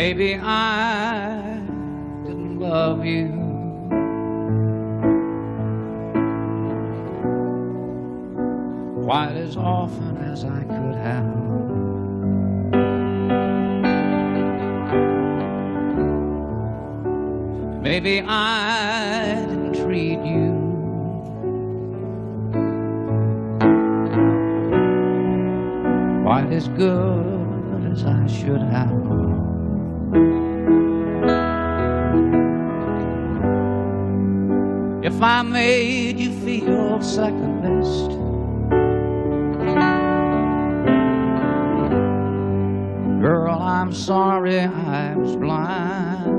Maybe I didn't love you quite as often as I could have. Maybe I didn't treat you quite as good as I should have. If I made you feel second best, girl, I'm sorry I was blind.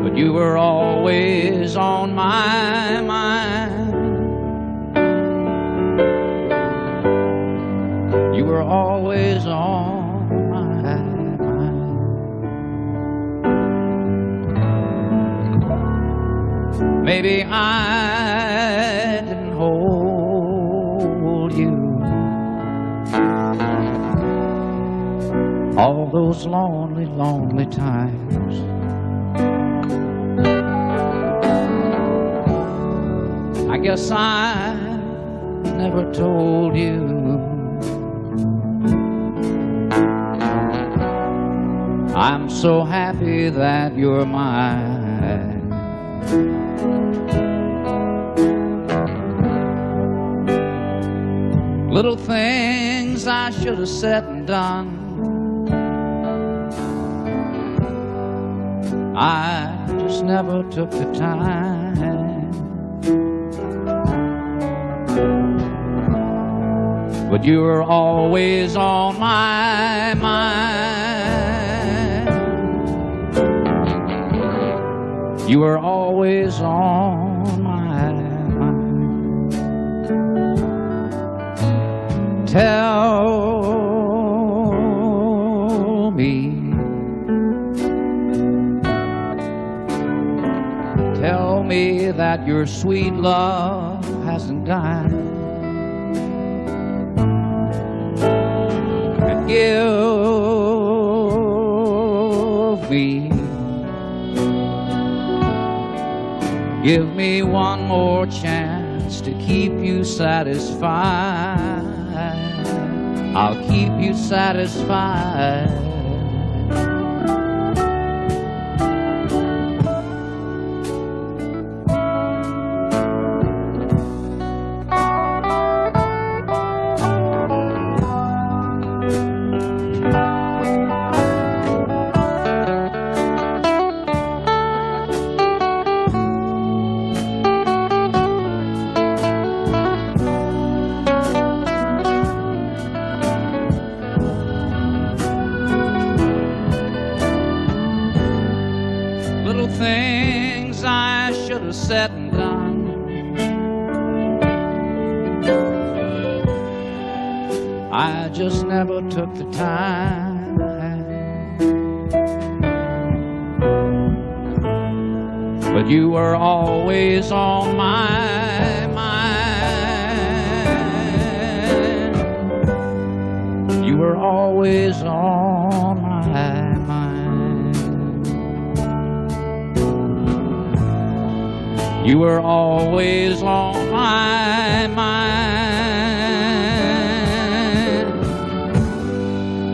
But you were always on my mind. You were always on my mind. Maybe I didn't hold you all those lonely, lonely times. I guess I never told you I'm so happy that you're mine. Little things I should have said and done, I just never took the time. But you were always on my mind. You were always on my mind. Tell me that your sweet love hasn't died. And give me one more chance to keep you satisfied. I'll keep you satisfied. Things I should have said and done, I just never took the time. But you were always on my mind. You were always on my mind. You were always on my mind.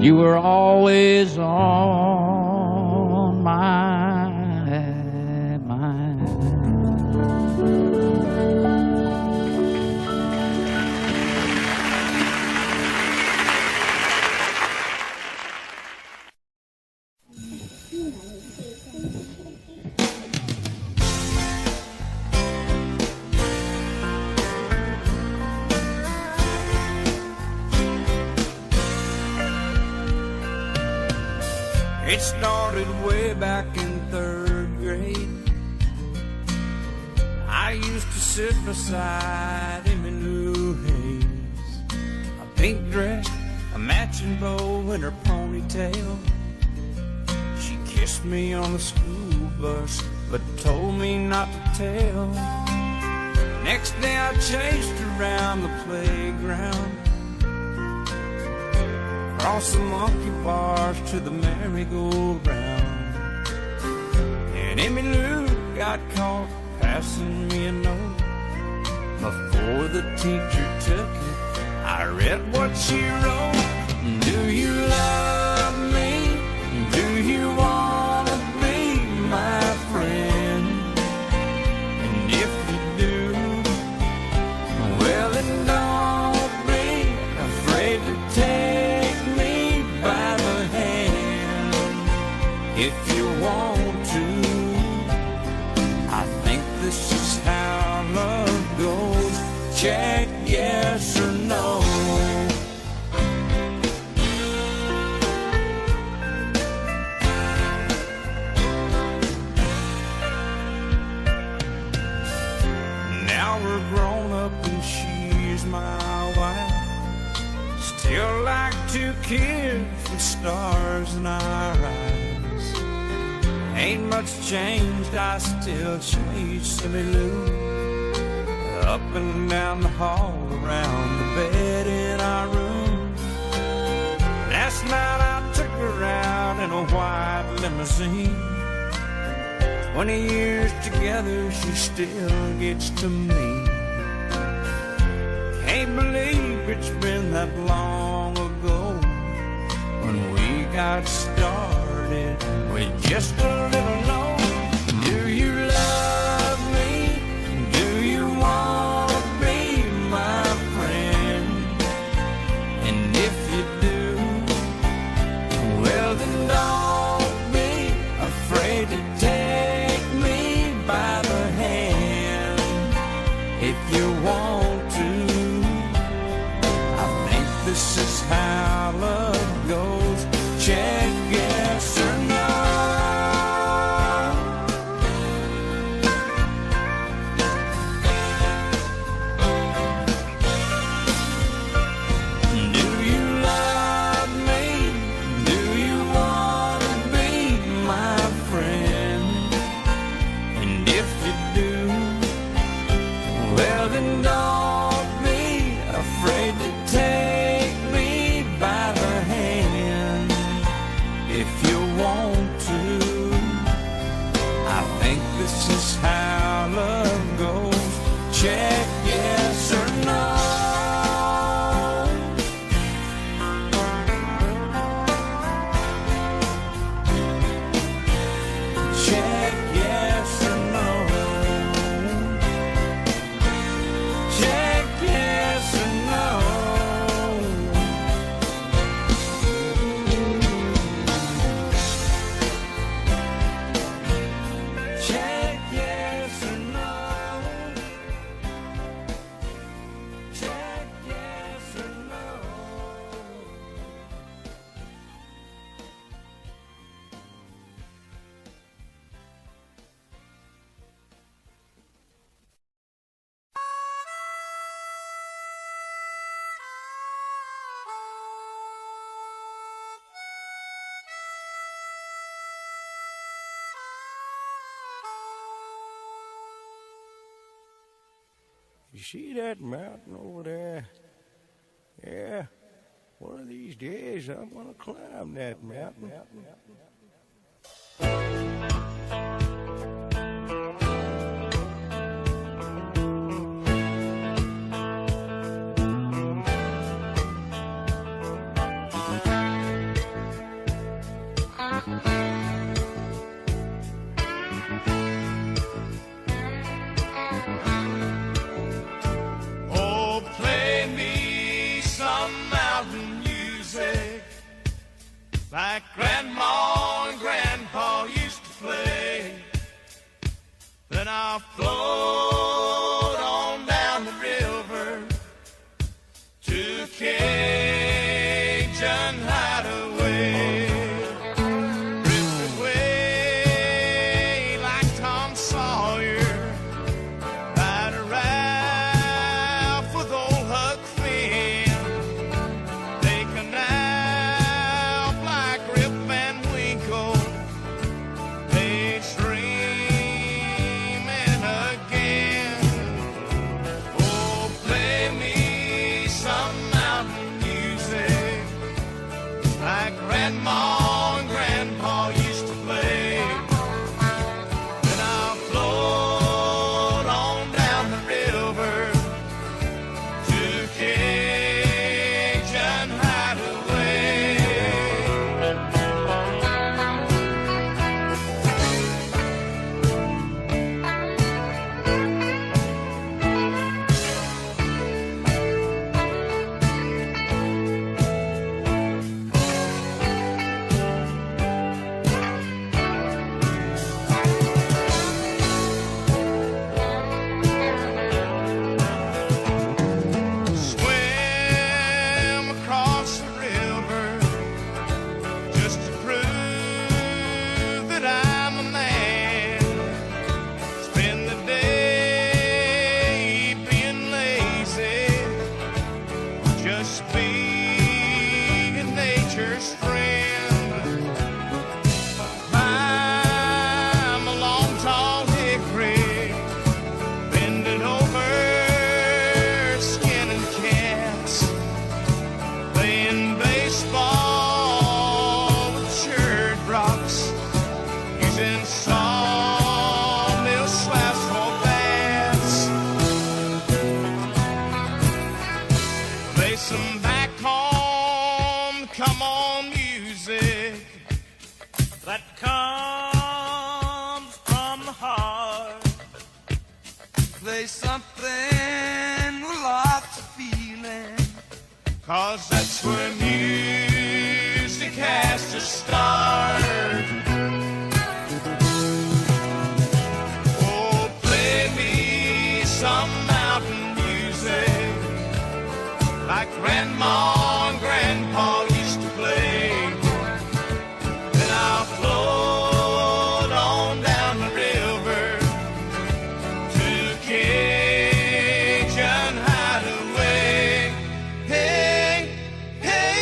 You were always on my mind. It started way back in 3rd grade. I used to sit beside him in New Haze, a pink dress, a matching bow, and her ponytail. She kissed me on the school bus, but told me not to tell. Next day I chased her around the playground, across the monkey bars to the merry-go-round. And Emmylou got caught passing me a note. Before the teacher took it, I read what she wrote. Do you love me? Do you want to be my friend? And if you do, well then don't be afraid to take me by the hand. If you want to, I think this is how love goes. Check yes or no. Now we're grown up and she's my wife. Still like two kids with stars in our eyes. Ain't much changed, I still chase Emmylou. Up and down the hall, around the bed in our room. Last night I took her out in a white limousine. 20 years together, she still gets to me. Can't believe it's been that long ago when we got started with just a little note. Do you love me? Do you want to be my friend? And if you do, well then don't be afraid to take me by the hand. If you want to, I think this is how love goes. Check yes or no. Do you love me? Do you want to be my friend? And if you do, well then don't be afraid to take me by the hand. If you want to, I think this is how love goes. Check yes or no. Check yes or no. Check yes or no. Check yes or no. Check yes or no. You see that mountain over there? Yeah. One of these days I'm gonna climb that mountain. Oh, play me some mountain music like Grandma and Grandpa used to play. Then I'll float on down the river to Cajun Hideaway. Drifted away like Tom Sawyer, ride a raft with old Huck Finn. Take a nap like Rip Van Winkle, daydreaming again. Oh, play me some mountain music like Grandma and Grandpa used to play. Then I'll float on down the river to Cajun Hideaway. Swim across the river just to prove that I'm a man. Spend the day being lazy, just being nature's friend. Climb a long tall hickory, bend it over, skinning cats, playing baseball with church rocks, using sawmill slabs for bats. Play some back home, come on music that comes from the heart. Play something with lots of feeling, 'cause that's where music has to start. Oh, play me some mountain music like Grandma and Grandpa used to play. Then I'll float on down the river to Cajun Hideaway. Hey, hey.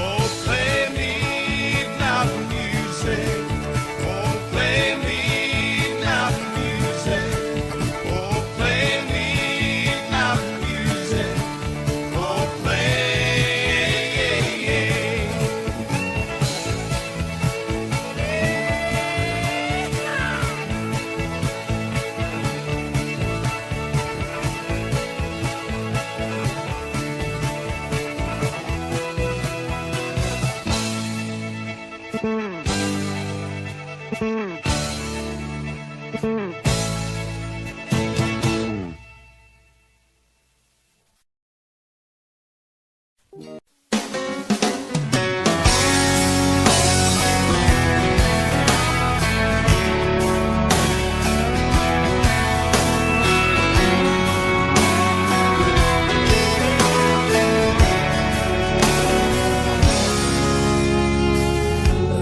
Oh, play me mountain music. Oh, play me mountain music. Oh, play me mountain music. Oh, play.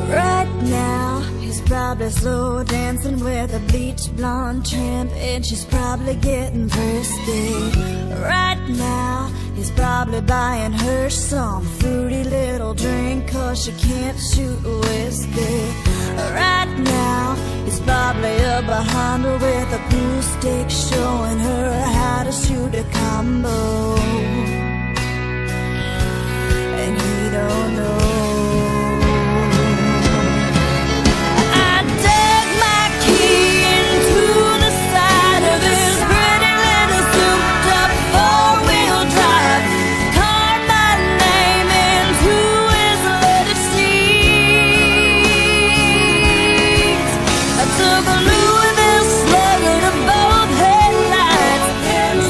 Right now, he's probably slow dancing with a beach blonde tramp, and she's probably getting thirsty. Right now, he's probably buying her some fruity little drink, 'cause she can't shoot whiskey. Right now, he's probably up behind her with a pool stick, showing her how to shoot a combo. And he don't know. I dug my key into the side of his pretty little souped-up four-wheel drive, carved my name into his leather seats. I took a Louisville Slugger to both headlights,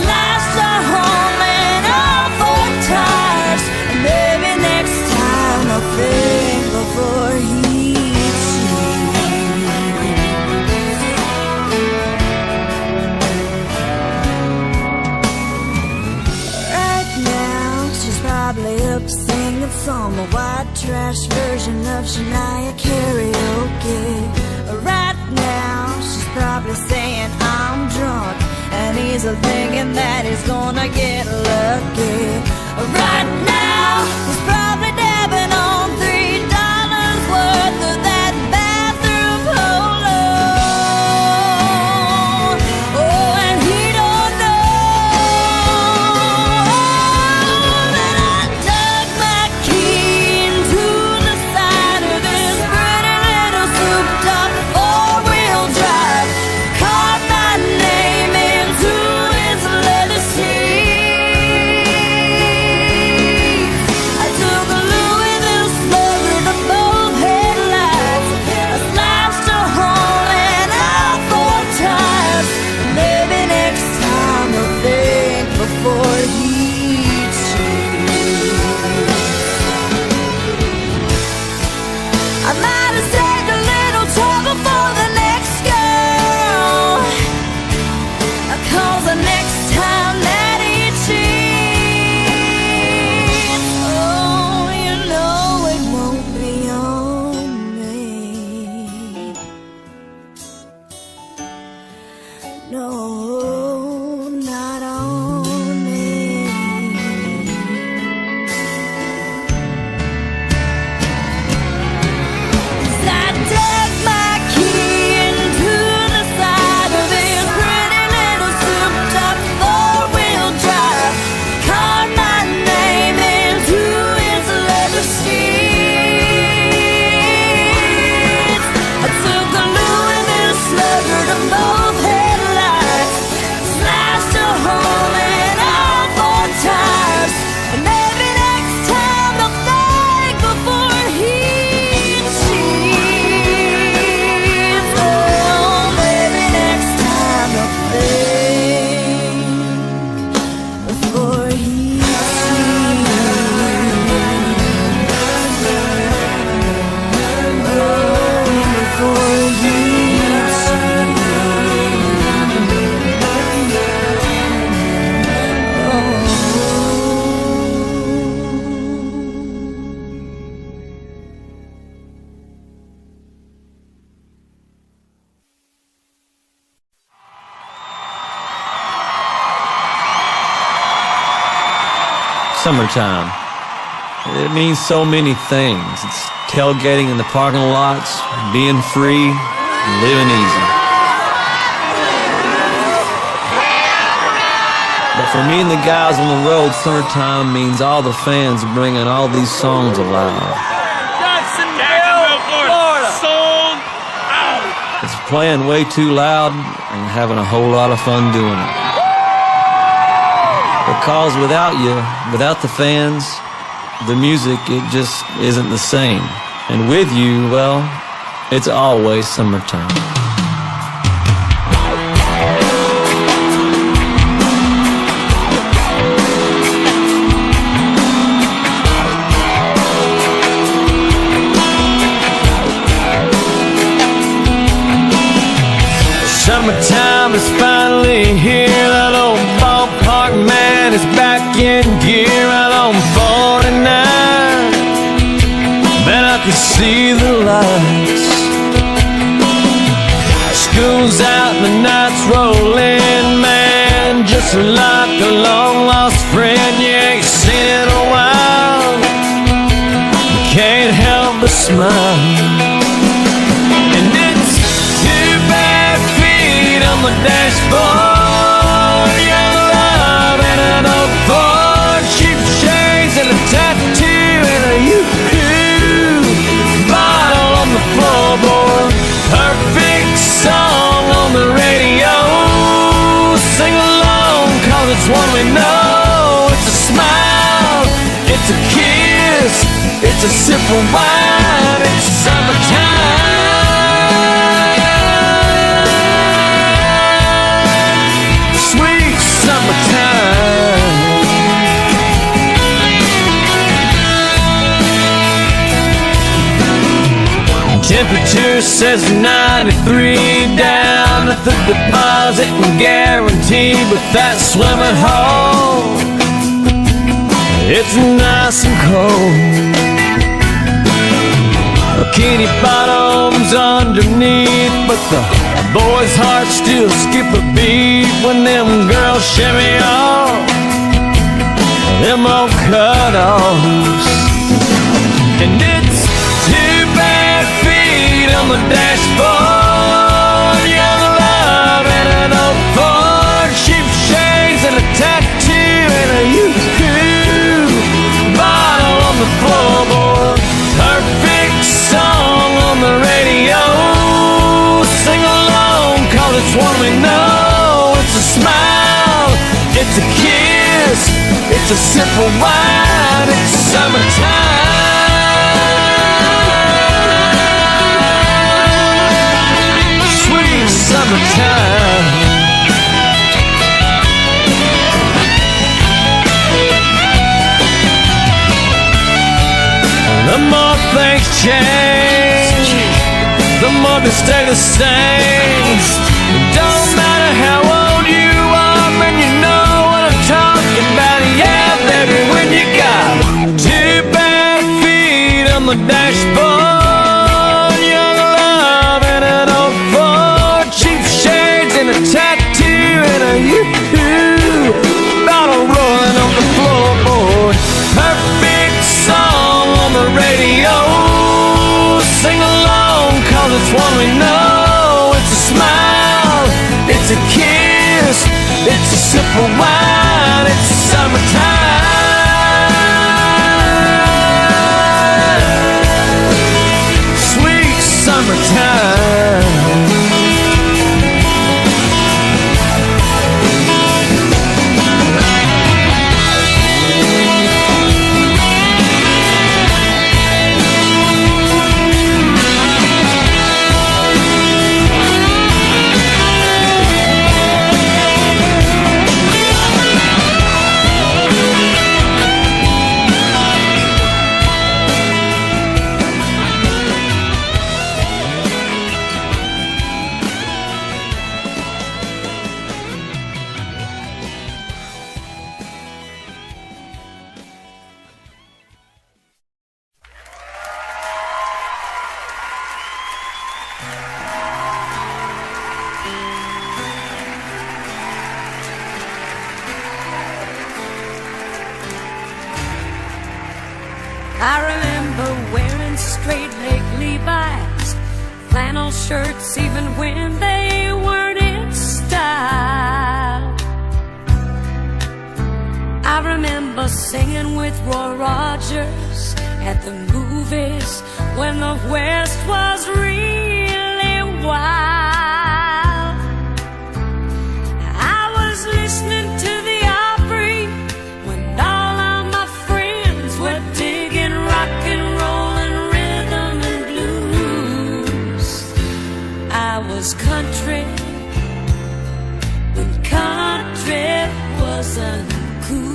slashed a home and all four tires. Maybe next time I'll think before he cheats. thinking that he's gonna get lucky. Right now, he's probably dabbing on $3 worth of that bathroom polo. Oh, and he don't know that I dug my key into the side of this pretty little souped-up four-wheel drive, carved my name into his leather seat. I took a Louisville Slugger to both headlights. I slashed a hole in all four tires. Maybe next time I'll think before he cheats. I might have saved a little trouble for the next girl, 'cause the next time that he cheats, oh, you know it won't be on me. No, not on me. 'Cause I dug my key into the side of his pretty little souped-up four-wheel drive, carved my name into his leather seats. I took a Louisville Slugger to both headlights, slashed a hole in all four tires. And maybe next time I'll think before he cheats. Oh, maybe next time I'll think before he Summertime. It means so many things. It's tailgating in the parking lots, being free, and living easy. But for me and the guys on the road, summertime means all the fans bringing all these songs alive. Jacksonville, Florida. Sold out. It's playing way too loud and having a whole lot of fun doing it. Because without you, without the fans, the music, it just isn't the same. And with you, well, it's always summertime. Summertime is finally here. That old ballpark man is back in gear out on 49. Man, I can see the lights. School's out and the night's rolling, man. Just like a long lost friend you ain't seen in a while. You can't help but smile. And it's two bare feet on the dashboard, young love and an old Ford, cheap shades and a tattoo and a yoo-hoo bottle on the floorboard. Perfect song on the radio. Sing along, 'cause it's one we know. It's a smile, it's a kiss, it's a sip of wine. It's summertime, sweet summertime. Temperature says 93 down at the deposit and guaranteed with that swimming hole. It's nice and cold. Bikini bottoms underneath, but the boy's heart still skip a beat when them girls shimmy off them old cutoffs. And it's two bad feet on the dashboard, young love and an old Ford, cheap shades and a tattoo and a U-2 bottle on the floorboard. Perfect song on the radio, sing along, cause it's one we know. It's a smile, it's a kiss, it's a sip of wine, it's summertime, sweet summertime. The more things change, the more they stay the same. Don't matter how old you are, man, you know what I'm talking about. Yeah, baby, when you got two bad feet on the dashboard, young love and an old Ford, cheap shades and a tattoo and a U-2 bottle rolling on the floorboard. Perfect song on the radio, sing along, cause it's one we know. It's a smile, it's a kiss, it's a sip of wine, it's summertime, sweet summertime. I remember wearing straight leg Levi's, flannel shirts even when they weren't in style. I remember singing with Roy Rogers at the movies when the West was really wild. I was listening to the Opry when all of my friends were digging rock and roll and rhythm and blues. I was country when country wasn't cool.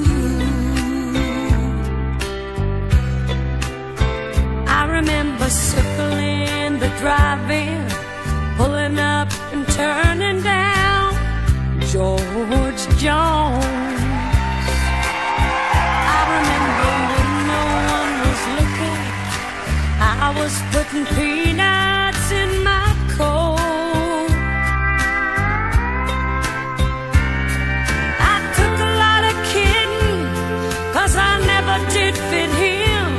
I remember circling the drive-in, pulling up and turning down George Jones. I remember when no one was looking, I was putting peanuts in my coat. I took a lot of kidding, 'cause I never did fit him.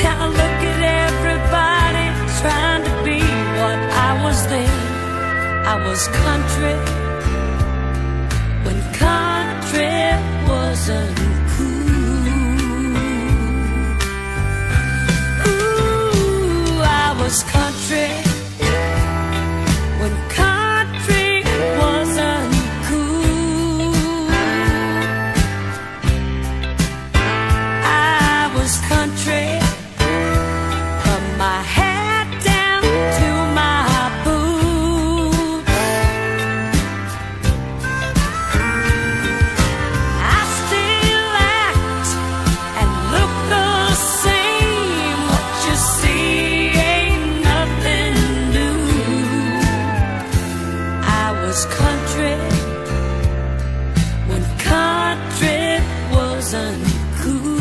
Now look at everybody trying to be what I was then. I was country when country wasn't cool. Ooh, I was country when country wasn't cool. I was country from my head down to my boots. I still act and look the same. What you see ain't nothing new. I was country when country wasn't cool.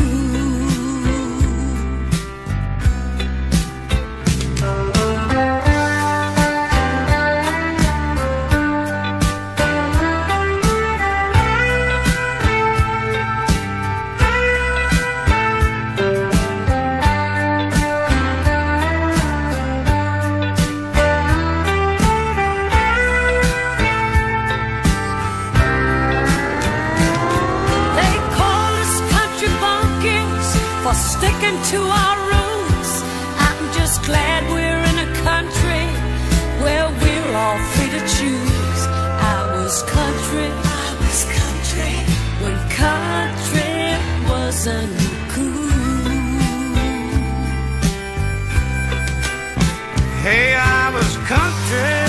to our roots. I'm just glad we're in a country where we're all free to choose. I was country when country wasn't cool. Hey, I was country.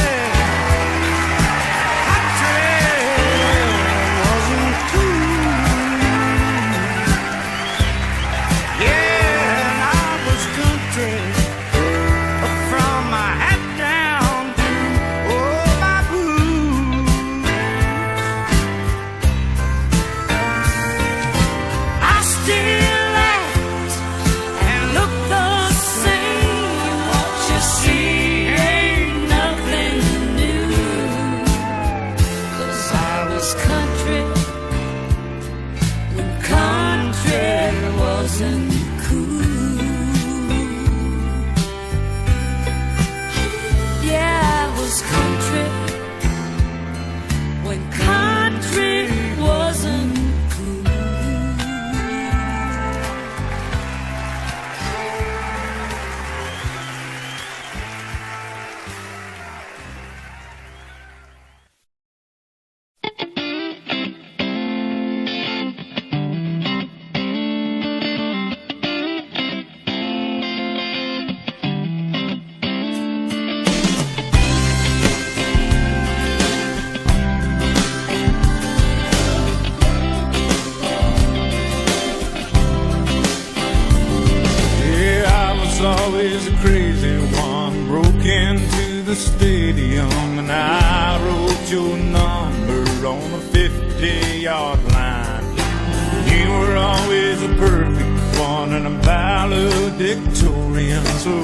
Always a crazy one, broke into the stadium and I wrote your number on a 50-yard line. You were always a perfect one and a valedictorian, so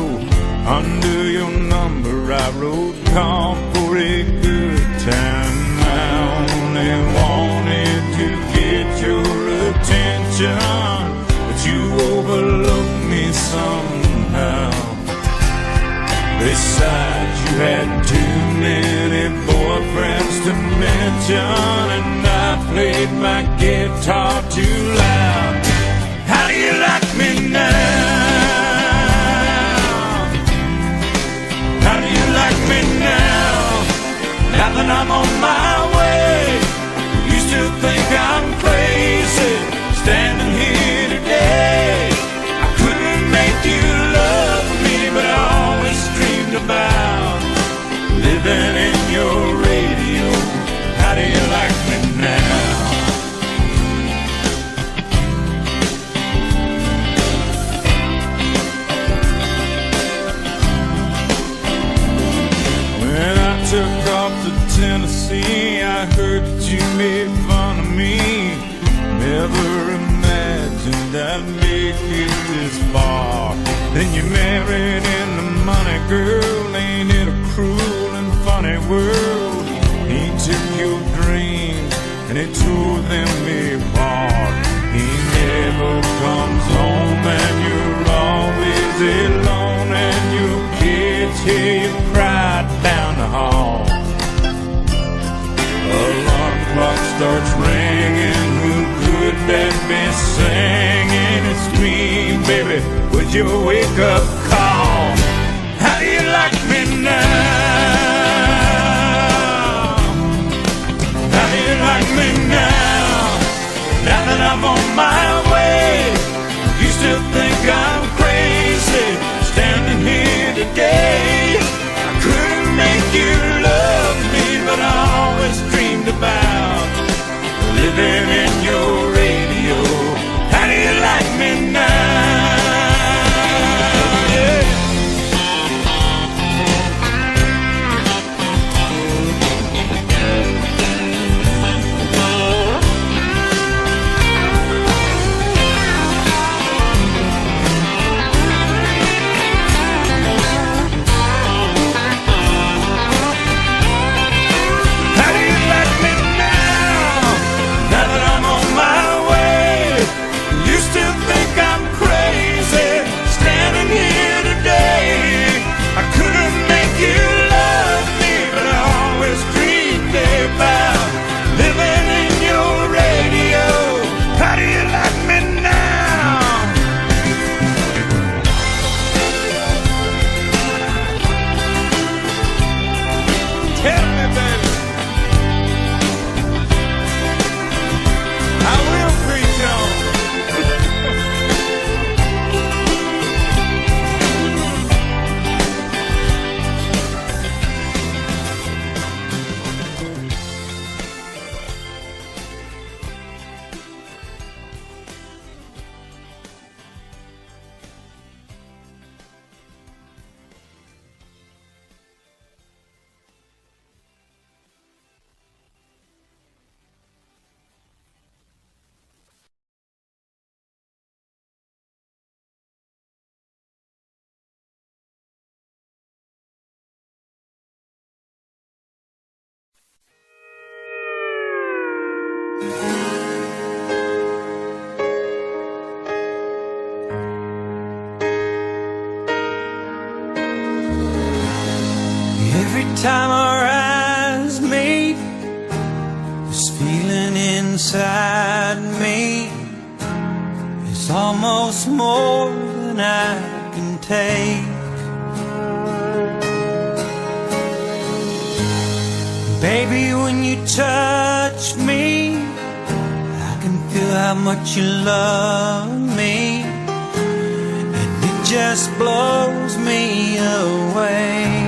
under your number I wrote call for a good time. I only wanted to get your attention, but you overlooked me somehow. Besides, you had too many boyfriends to mention, and I played my guitar too loud. How do you like me now? How do you like me now? Now that I'm on my way, you still think I'm crazy, standing here today. I couldn't make you love me, but I always dreamed about living in your radio. How do you like me now? When I took off to Tennessee, I heard that you made fun of me. Never imagined I'd make it this far. Then you married in the money, girl. Ain't it a cruel and funny world? He took your dreams and he tore them apart. He never comes home and you're always alone, and your kids hear you cry down the hall. Alarm clock starts ringing. Who could that be singing? It's me, baby, with your wake-up call. How do you like me now? How do you like me now? Now that I'm on my way, you still think I'm crazy, standing here today. I couldn't make you love me, but I always dreamed about living in your radio. How do you like me now? Yeah. time our eyes meet, this feeling inside me is almost more than I can take. Baby, when you touch me, I can feel how much you love me, and it just blows me away.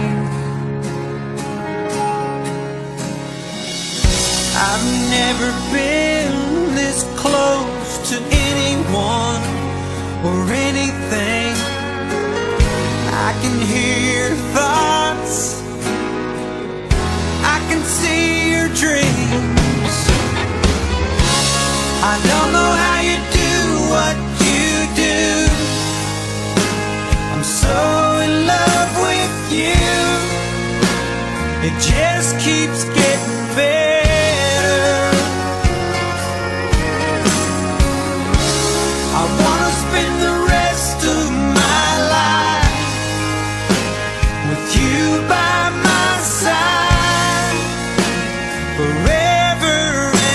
I've never been this close to anyone or anything. I can hear your thoughts, I can see your dreams. I don't know how you do what you do. I'm so in love with you. It just keeps getting better. I wanna spend the rest of my life with you by my side, forever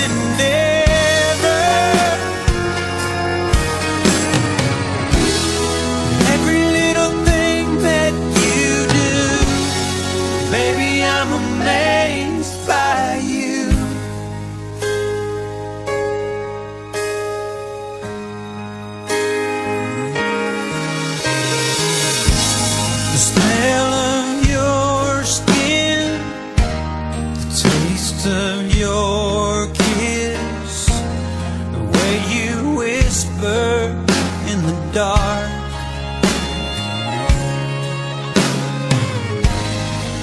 and ever. Every little thing that you do, baby, I'm amazed by you. The smell of your skin, the taste of your kiss, the way you whisper in the dark,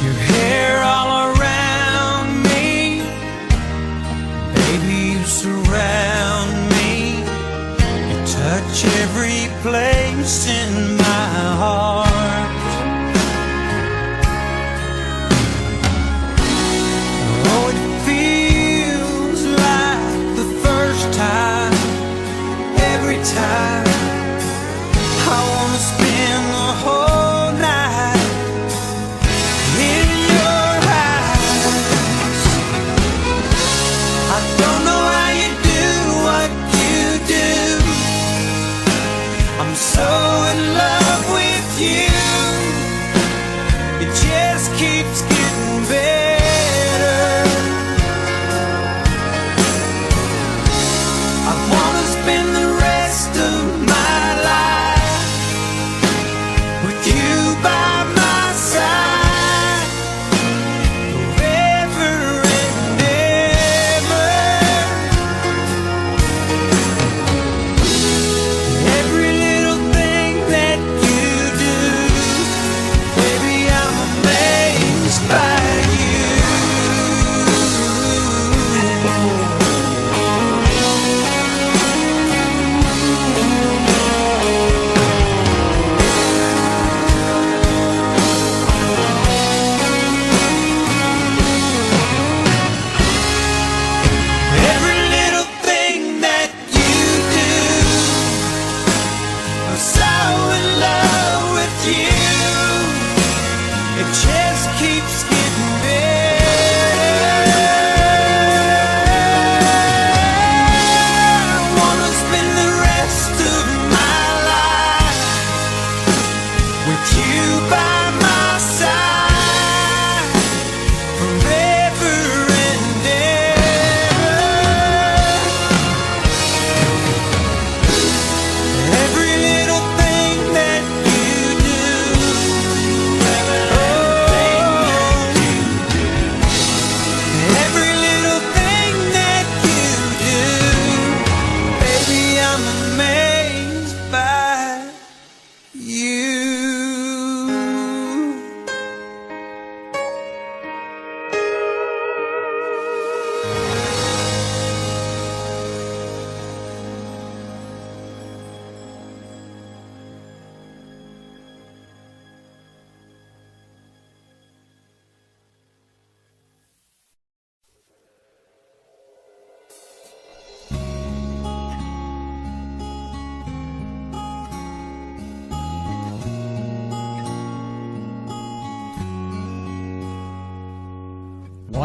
your hair all around me, baby, you surround me, you touch every place in my heart. Oh, it feels like the first time, every time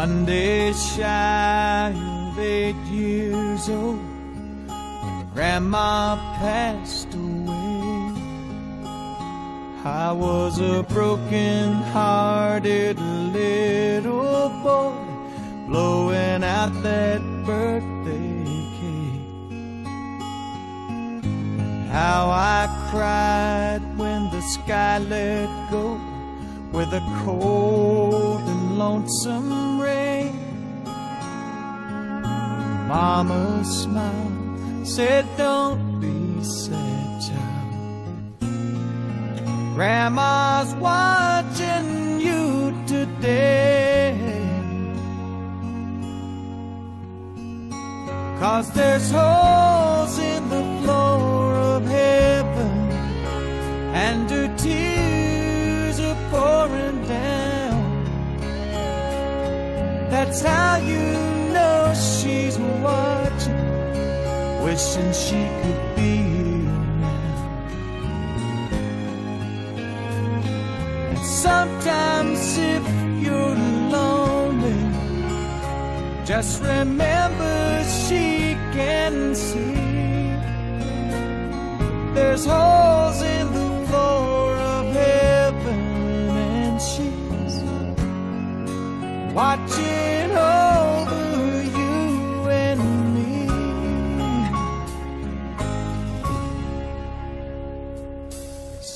One day shy of 8 years old, when Grandma passed away, I was a broken-hearted little boy blowing out that birthday cake. How I cried when the sky let go with a cold and lonesome rain. Mama smiled, said, "Don't be sad, child. Grandma's watching you today. 'Cause there's holes in the floor of heaven, and her tears are pouring down. That's how you know she's watching, wishing she could be here now. And sometimes if you're lonely, just remember she can see. There's holes in the floor of heaven, and she's watching over you and me.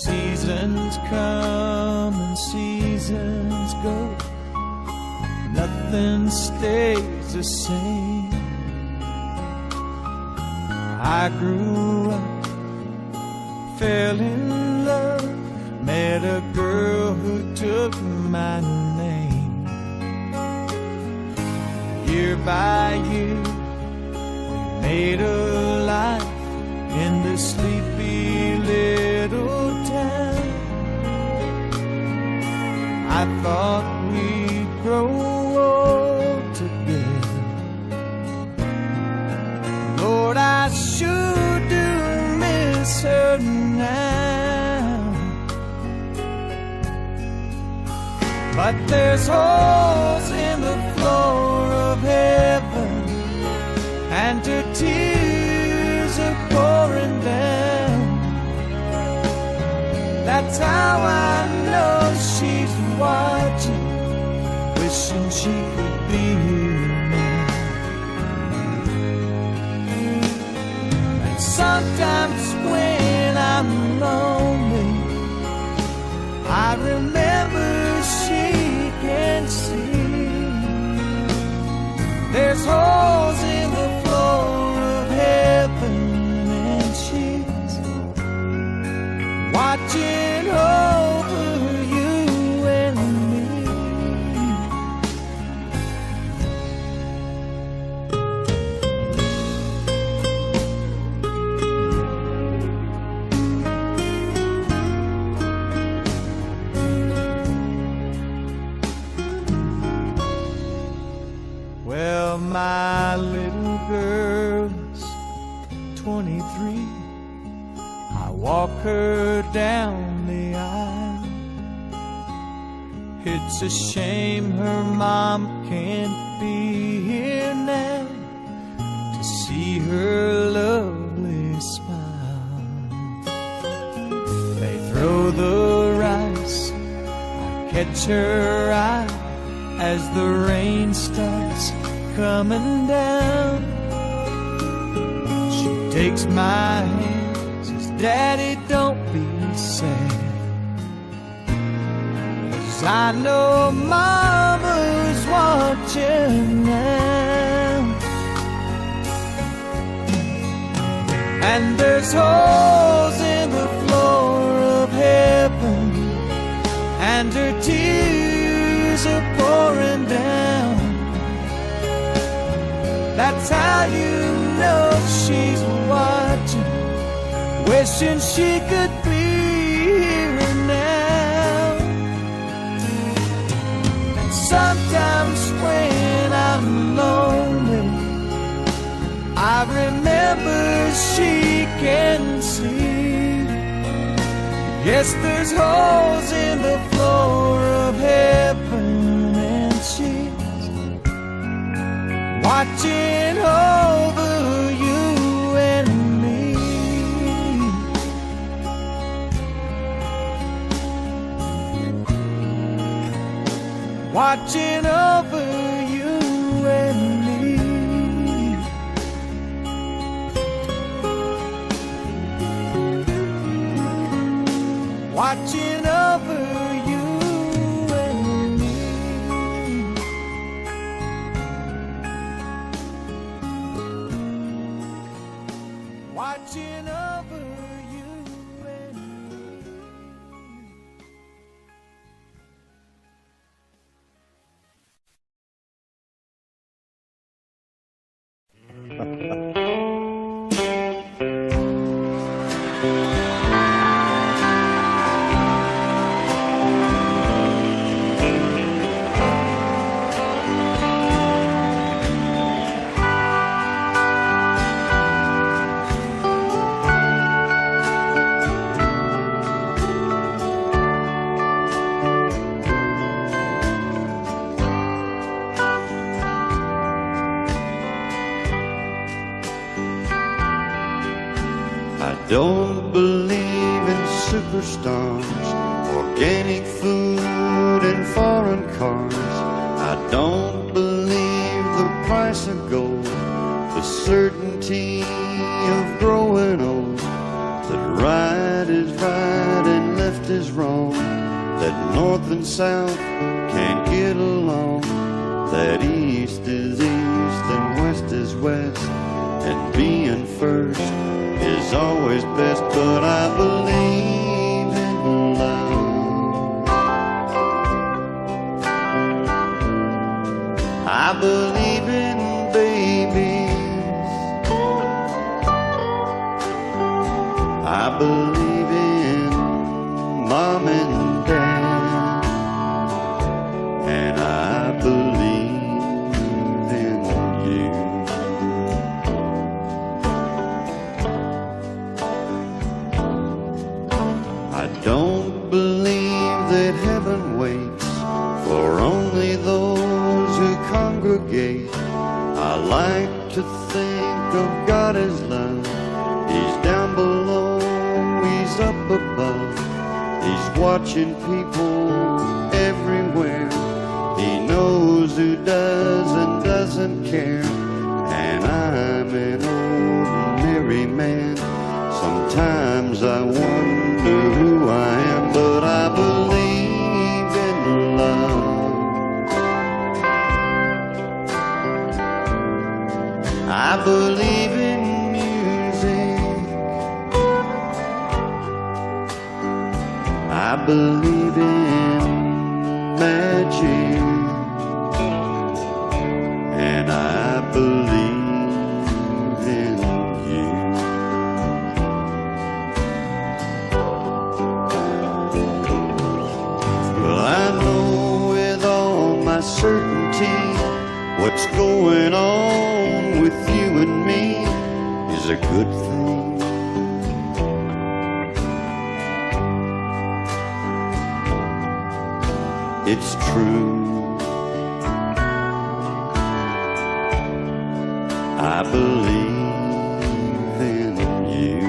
Seasons come and seasons go, nothing stays the same. I grew up, fell in love, met a girl who took my name. Year by year, we made a life in this sleepy little town. I thought we'd grow old together. Lord, I sure do miss her now. But there's holes in the floor of heaven, and her tears are pouring down. That's how I know she's watching, wishing she could be here now. And sometimes when I'm lonely, I remember she can see. There's holes in the floor of heaven, and she's watching over you and me. Well, my little girl's 23. I walk her down the aisle. It's a shame her mom can't be here now to see her lovely smile. They throw the rice, I catch her eye as the rain starts coming down. She takes my hand, says, "Daddy, don't be sad, 'cause I know Mama's watching now." And there's holes in the floor of heaven, and her tears are pouring down. That's how you know she's watching, wishing she could be here now. And sometimes when I'm lonely, I remember she can see. Yes, there's holes in the floor of heaven, and she's watching over you and me. Watching over you and me. Watching over you and me. Watching over you and me. I don't believe in superstars, organic food and foreign cars. I don't believe the price of gold, the certainty of growing old, that right is right and left is wrong, that north and south can't get along, that east is east and west is west, and being first is always best. But I believe in love. I believe in babies. I believe in mom and dad. And I believe in you. I don't believe that heaven waits for only those who congregate. I like to think of God as love. He's down below, he's up above. He's watching people everywhere. He knows who does and doesn't care. And I'm an ordinary man. Sometimes I wonder who I am, but I believe in love. I believe in music. I believe in magic. And I believe in you. Well, I know with all my certainty what's going on with you and me is a good thing. It's true. I believe in you.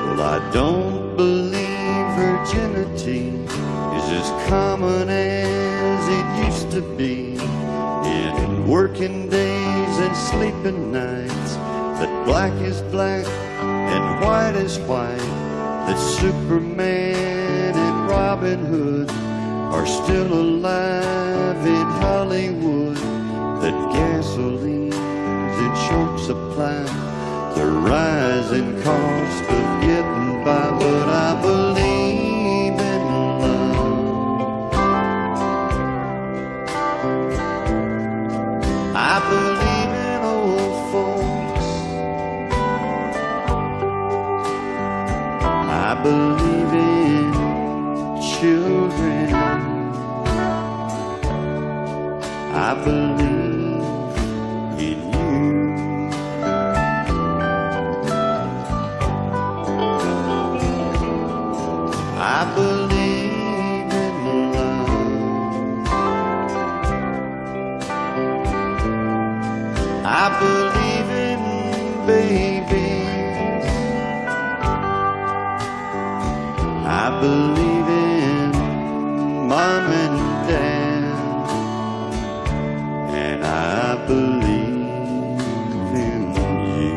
Well, I don't believe virginity is as common as it used to be. In working days and sleeping nights, that black is black and white is white, that Superman and Robin Hood are still alive in Hollywood, that gasoline's in short supply, the rising cost of getting by. But I believe in love. I believe in old folks. I believe in children. I believe in you. I believe in I believe in babies. I believe in mom and dad, and I believe in you.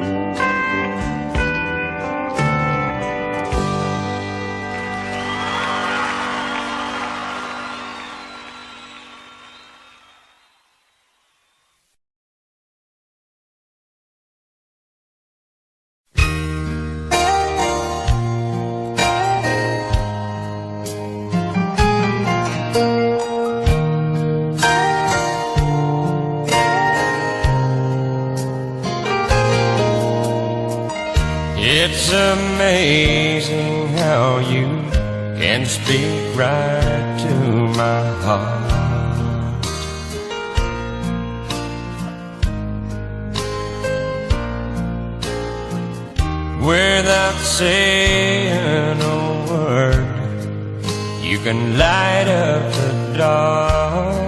It's amazing how you can speak right to my heart. Without saying a word, you can light up the dark.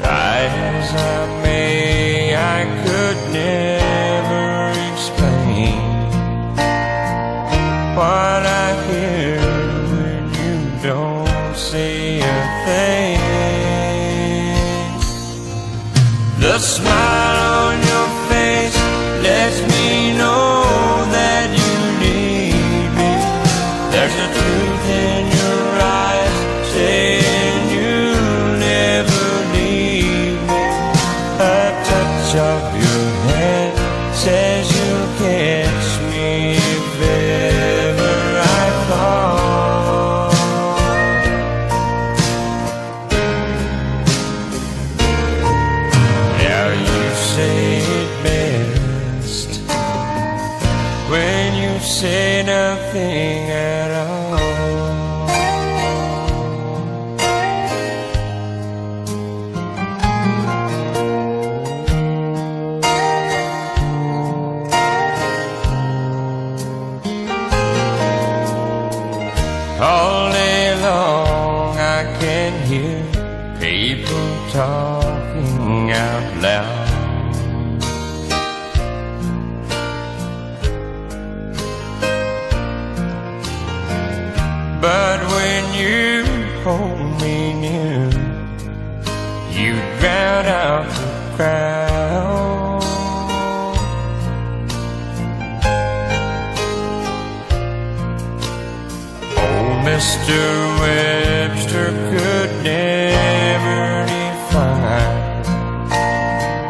As I may, I could never explain what I hear when you don't say a thing. The smile on your face lets me know that you need me. There's a truth in your eyes saying you'll never leave me. A touch of your hand says you'll catch me if ever I fall. Now you say it best when you say nothing at all. All day long I can hear people talking out loud. But when you hold me near, you drown out the crowd. Mr. Webster could never define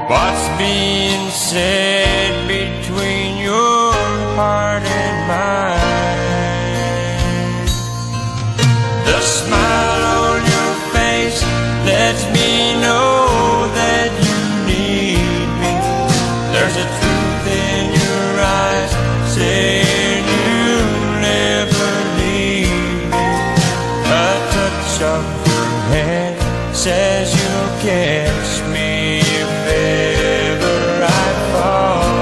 what's being said between your heart and mine. The smile on your face lets me know that you need me. There's a truth in your eyes saying you'll never leave me. A touch of your hand says you'll catch me if ever I fall.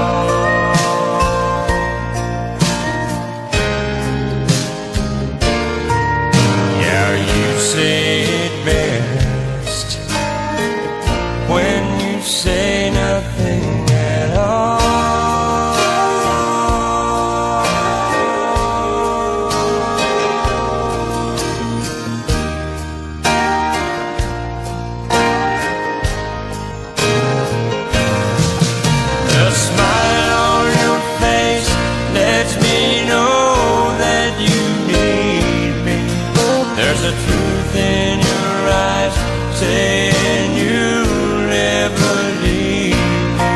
Yeah, you say it best when you say nothing at all. The smile on your face lets me know that you need me. There's a truth in your eyes saying you'll never leave me.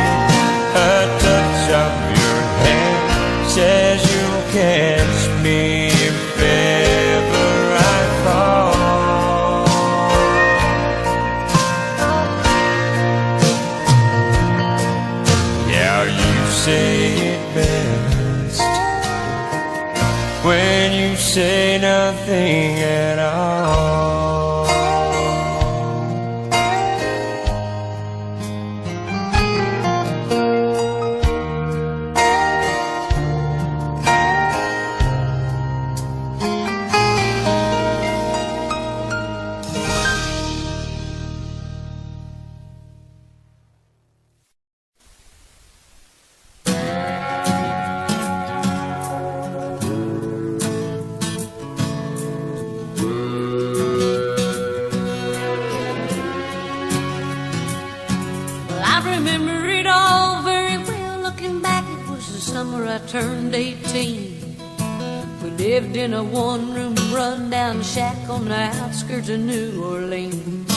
A touch of your hand says you'll catch me if ever I fall. Yeah, you say it best when you say nothing at all. summer I turned 18. We lived in a one-room run-down shack on the outskirts of New Orleans.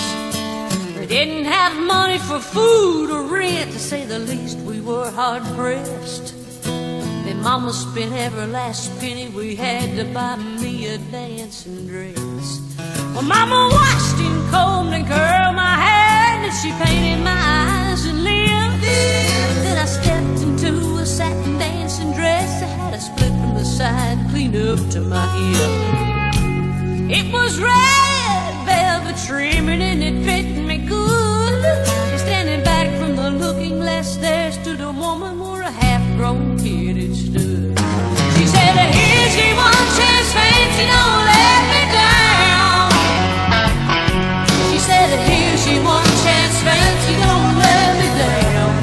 We didn't have money for food or rent, to say the least. We were hard-pressed. Then Mama spent every last penny we had to buy me a dancing dress. Well, Mama washed and combed and curled my hair, and she painted my eyes and lips. Then I stepped into a satin dancing dress that had a split from the side clean up to my hip. It was red velvet trimming and it fit me good. And standing back from the looking glass there stood a woman where a half-grown kid had stood. She said, here's your one chance, fancy, don't let me down. She said, here's your one chance, fancy, don't let me down.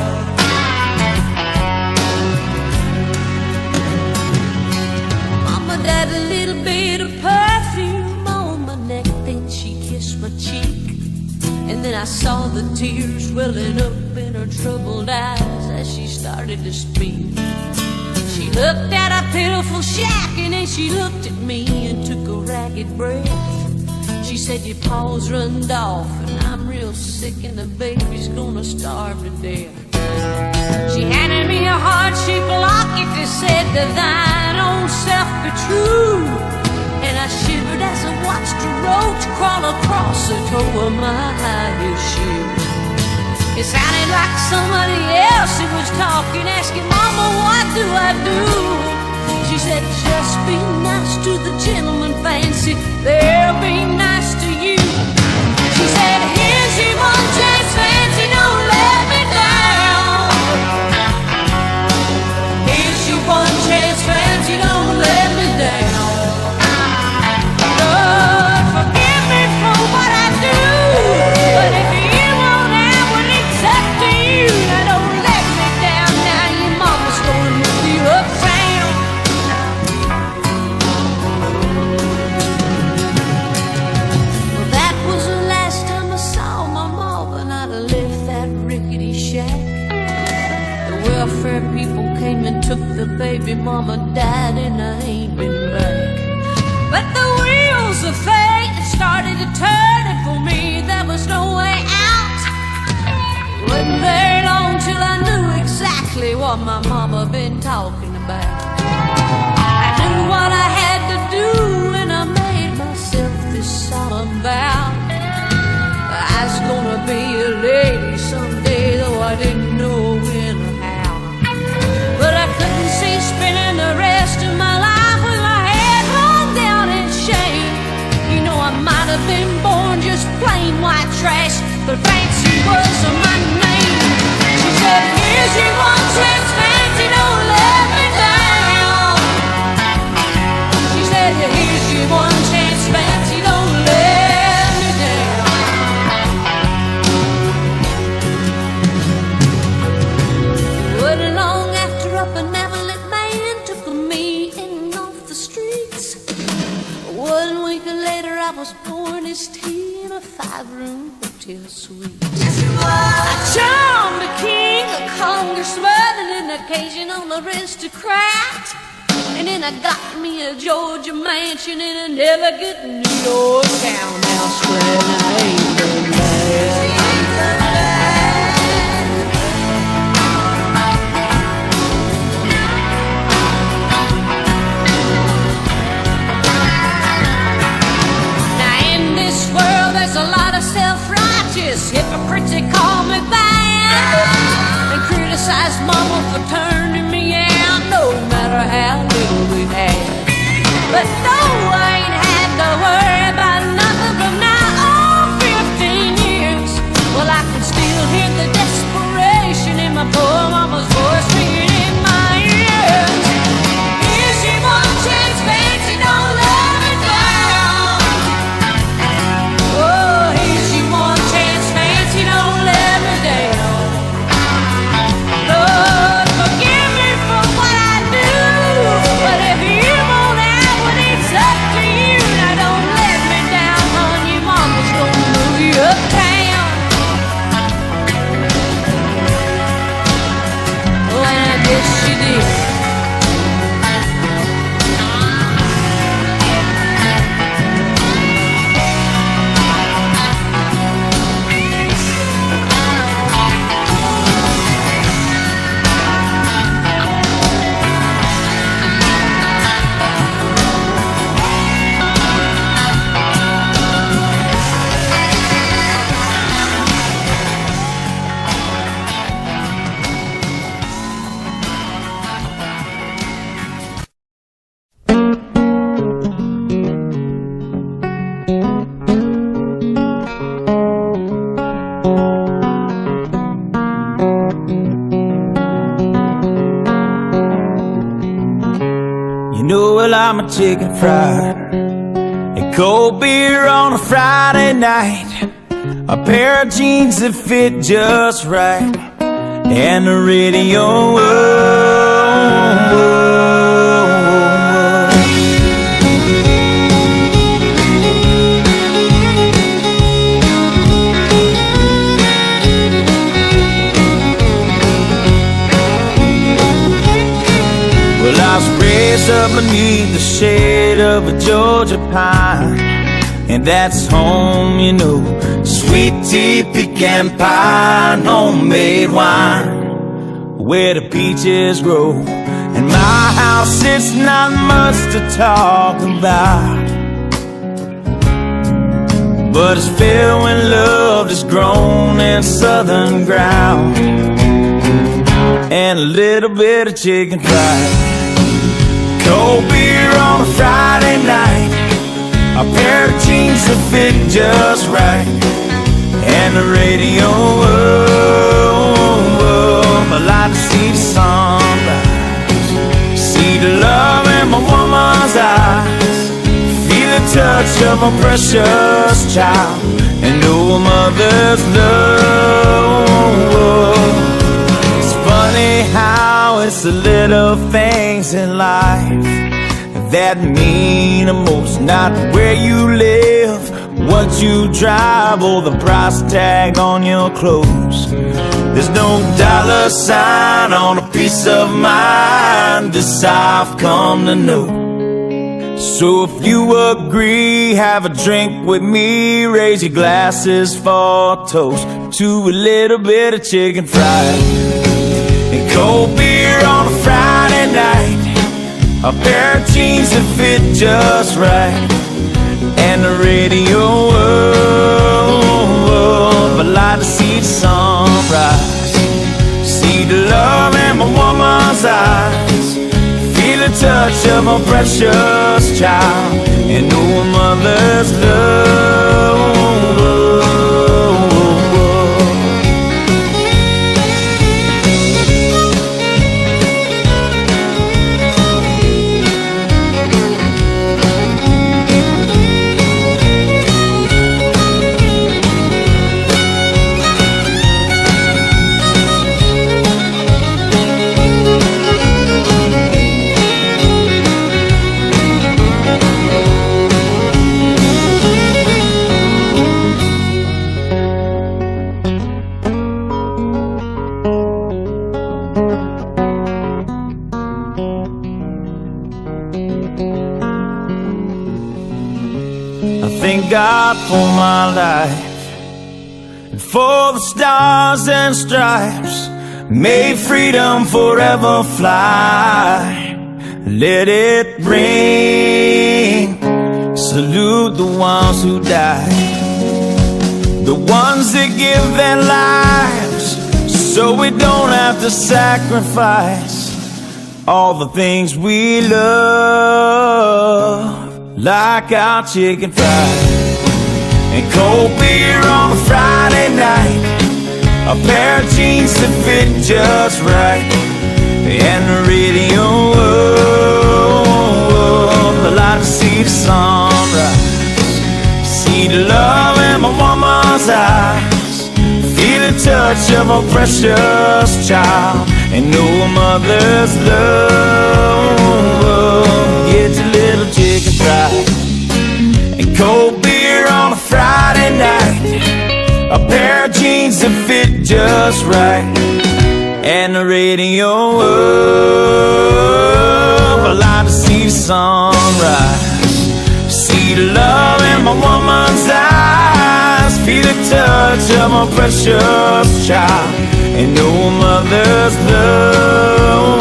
Mama died a little bit of perfume on my neck, then she kissed my cheek. And then I saw the tears welling up in her troubled eyes as she started to speak. She looked at a pitiful shack and then she looked at me and took a ragged breath. She said, your paws runned off and I'm real sick and the baby's gonna starve to death. She handed me a heart-shaped locket that said, to thine own self be true. And I shivered as I watched a roach crawl across the toe of my high-heel shoes. It sounded like somebody else who was talking, asking, Mama, what do I do? She said, just be nice to the gentleman, fancy, they'll be nice to you. She said, here's your one chance, fancy, don't let me down. Here's your one chance, fancy, don't let me down. Lord, forgive me for what I do, but if you won't have what it's up to you, now don't let me down. Now your mama's gonna move you uptown. Well, that was the last time I saw my mama, and I left that rickety shack. The welfare people came and took the baby. Mama died and I ain't been back. But the wheels of fate started to turn, and for me there was no way out. It wasn't very long till I knew exactly what my mama been talking about. I knew what I had to do, and I made myself this solemn vow. I was gonna be a lady someday, though I didn't know when or how. But I couldn't see spending the rest of my life with my head hung down in shame. You know, I might have been born just plain white trash, but fancy was my name. She said, here's your one chance, fancy, don't let me down. She said, here's your one chance, fancy, don't let me down. Wasn't long after a benevolent man took me in off the streets. 1 week later I was pouring his tea in a 5-room hotel suite. I charmed a king, a congressman, and an occasional aristocrat. And then I got me a Georgia mansion in an elegant New York townhouse square, and I ain't been bad. Now in this world there's a lot of self-righteous hypocrites that call me bad and criticize Mama for turning me out, no matter how little we had. But though I ain't had to worry about nothing from now on 15 years, well, I can still hear the desperation in my poor mama's voice ringing in my ears. Here's your one chance, fancy, don't let me down. Oh, here's your one chance, fancy, don't let me down. Lord, forgive me for what I do, but if you won't have what it's You know, well, I'm a chicken fried. And cold beer on a Friday night, a pair of jeans that fit just right, and the radio. Well, I was raised up beneath the shade of a Georgia pine, and that's home, you know. Sweet tea, pecan pie, and homemade wine, where the peaches grow. And my house, it's not much to talk about, but it's filled when love is grown in southern ground, and a little bit of chicken fried. Cold beer on a Friday night, a pair of jeans that fit just right, and the radio. I like to see the sunrise, see the love in my woman's eyes, feel the touch of a precious child, and know a mother's love. It's funny how it's the little things in life that mean the most, not where you live, what you drive, or the price tag on your clothes. There's no dollar sign on a piece of mind, this I've come to know. So if you agree, have a drink with me, raise your glasses for a toast to a little bit of chicken fried. And cold beer on a Friday night, a pair of jeans that fit just right, and the radio. I like to see the sunrise, see the love in my woman's eyes, feel the touch of a precious child, and know a mother's love. Thank God for my life, and for the stars and stripes. May freedom forever fly. Let it ring. Salute the ones who died, the ones that give their lives, so we don't have to sacrifice all the things we love, like our chicken fried. And cold beer on a Friday night, a pair of jeans that fit just right, and the radio. I like to see the sunrise, see the love in my woman's eyes, feel the touch of a precious child, and know a mother's love. Get your little chicken fried, and cold beer on a Friday night, a pair of jeans that fit just right, and the radio. I like to see the sunrise, see the love in my woman's eyes, feel the touch of my precious child, and know a mother's love.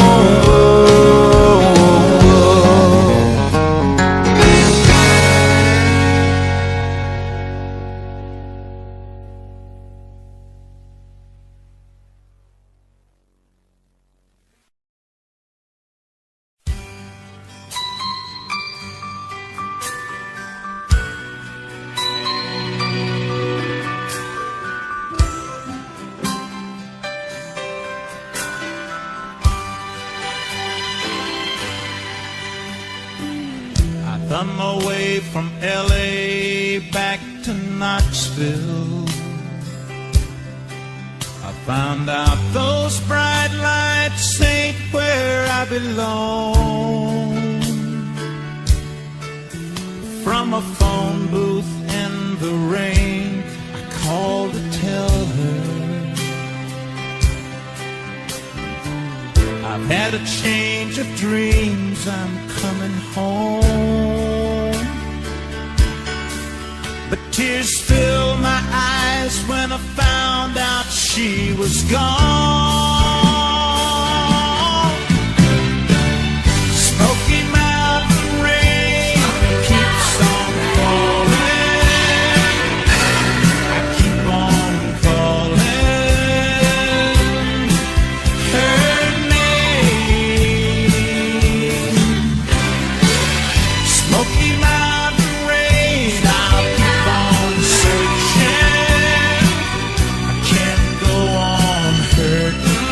I'm away from LA back to Knoxville. I found out those bright lights ain't where I belong. From a phone booth in the rain, I called to tell her I've had a change of dreams, I'm coming home. But tears filled my eyes when I found out she was gone. Smoky Mountain rain keeps on falling. I keep on calling her name. Smoky Mountain rain, I'll keep on searching. I can't go on hurting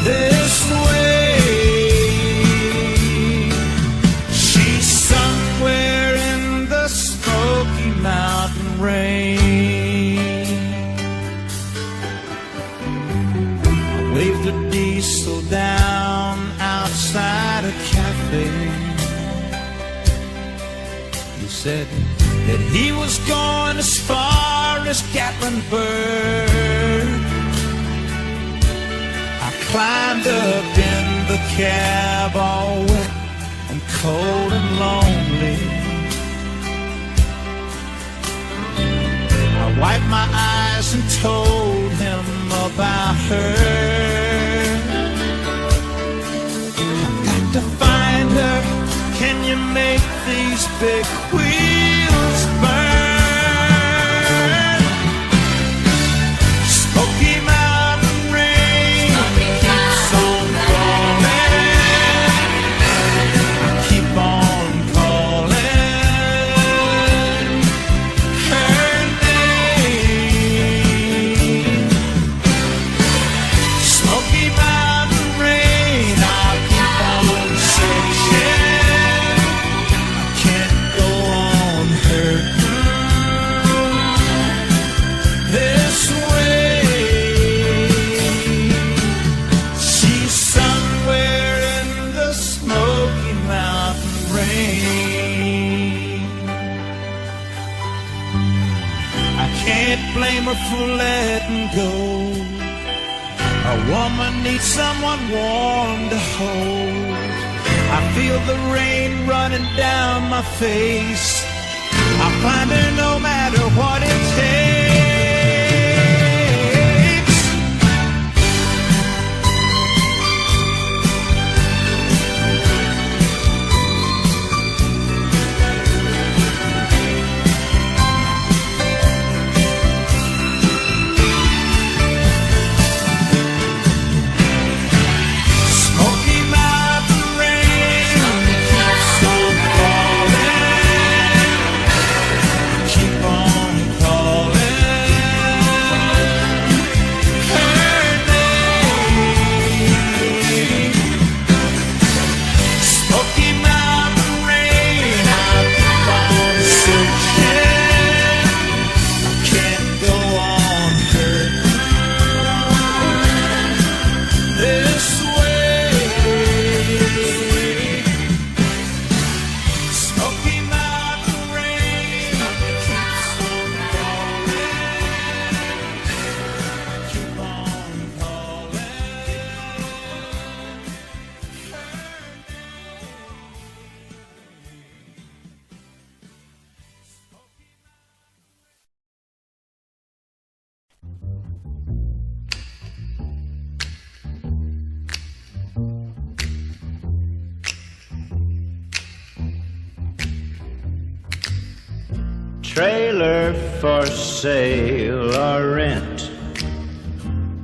this way. She's somewhere in the Smoky Mountain rain. I waved a diesel down outside a cafe. He said that he was going as far as Gatlinburg. I climbed up in the cab all wet and cold and lonely. I wiped my eyes and told him about her. I've got to find her. Can you make these big wheels burn? Smoky Mountain rain keeps on falling. I keep on calling her name. Smoky Mountain rain, I'll keep on searching. Can't go on hurting this way. She's somewhere in the Smoky Mountain rain. I can't blame her for letting go. A woman needs someone warm to hold. I feel the rain running down my face. I'll find her no matter what it takes. Smoky Mountain rain keeps on falling. Keep on calling her name. Smoky Mountain rain, I'll keep on searching. I can't go on hurting this way. Smoky Mountain rain keeps on falling. Keep on Trailer for sale or rent,